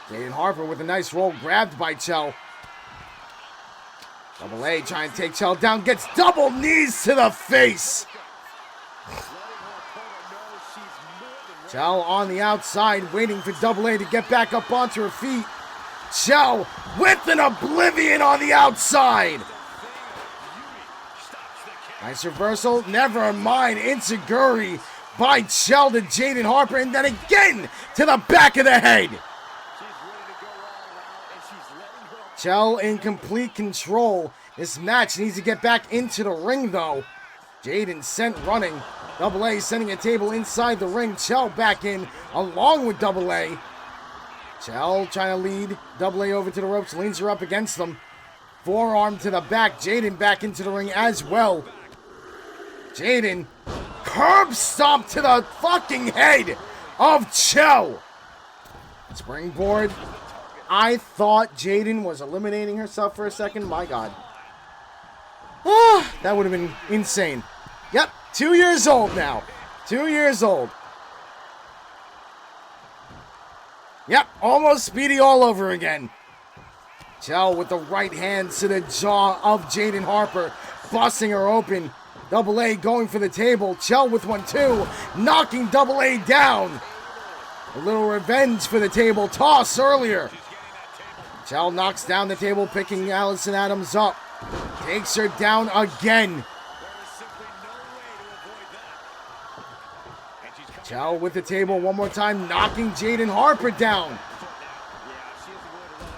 Jaden Harper with a nice roll, grabbed by Chell. Double A trying to take Chell down. Gets double knees to the face. Chell on the outside waiting for Double A to get back up onto her feet. Chell with an oblivion on the outside. Nice reversal. Never mind. Insecurity by Chell to Jaden Harper. And then again to the back of the head. Chell in complete control. This match needs to get back into the ring though. Jaden sent running. Double A sending a table inside the ring. Chell back in along with Double A. Chell trying to lead Double A over to the ropes. Leans her up against them. Forearm to the back. Jaden back into the ring as well. Jaden. Curb stomp to the fucking head of Chell. Springboard. I thought Jaden was eliminating herself for a second. My God. That would have been insane. Yep, 2 years old now. 2 years old. Yep, almost Speedy all over again. Chell with the right hand to the jaw of Jaden Harper, busting her open. Double A going for the table. Chell with 1-2, knocking Double A down. A little revenge for the table toss earlier. Chell knocks down the table, picking Allison Adams up. Takes her down again. Chell with the table one more time, knocking Jaden Harper down.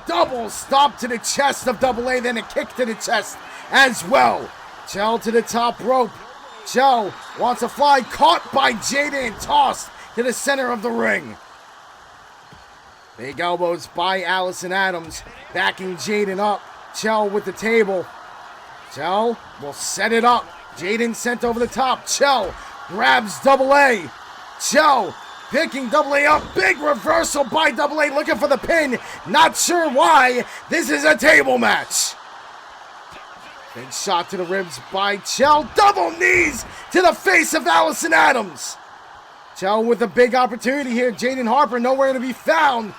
Double stop to the chest of Double A, then a kick to the chest as well. Chell to the top rope. Chell wants to fly, caught by Jaden and tossed to the center of the ring. Big elbows by Allison Adams, backing Jaden up. Chell with the table. Chell will set it up. Jaden sent over the top. Chell grabs Double A. Chell picking Double A up. Big reversal by Double A, looking for the pin. Not sure why. This is a table match. Big shot to the ribs by Chell. Double knees to the face of Allison Adams. Chell with a big opportunity here. Jaden Harper nowhere to be found.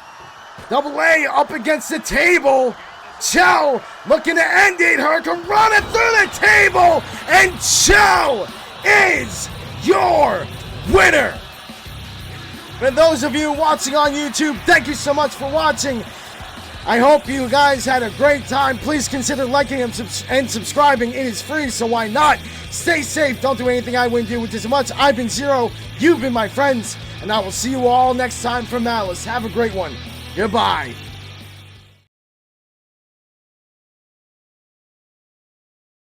Double A up against the table. Chell looking to end it. Hurricane running through the table. And Chell is your winner. For those of you watching on YouTube, thank you so much for watching. I hope you guys had a great time. Please consider liking and subscribing. It is free, so why not? Stay safe. Don't do anything I wouldn't do, which is much. I've been Zero. You've been my friends. And I will see you all next time for Malice. Have a great one. Goodbye.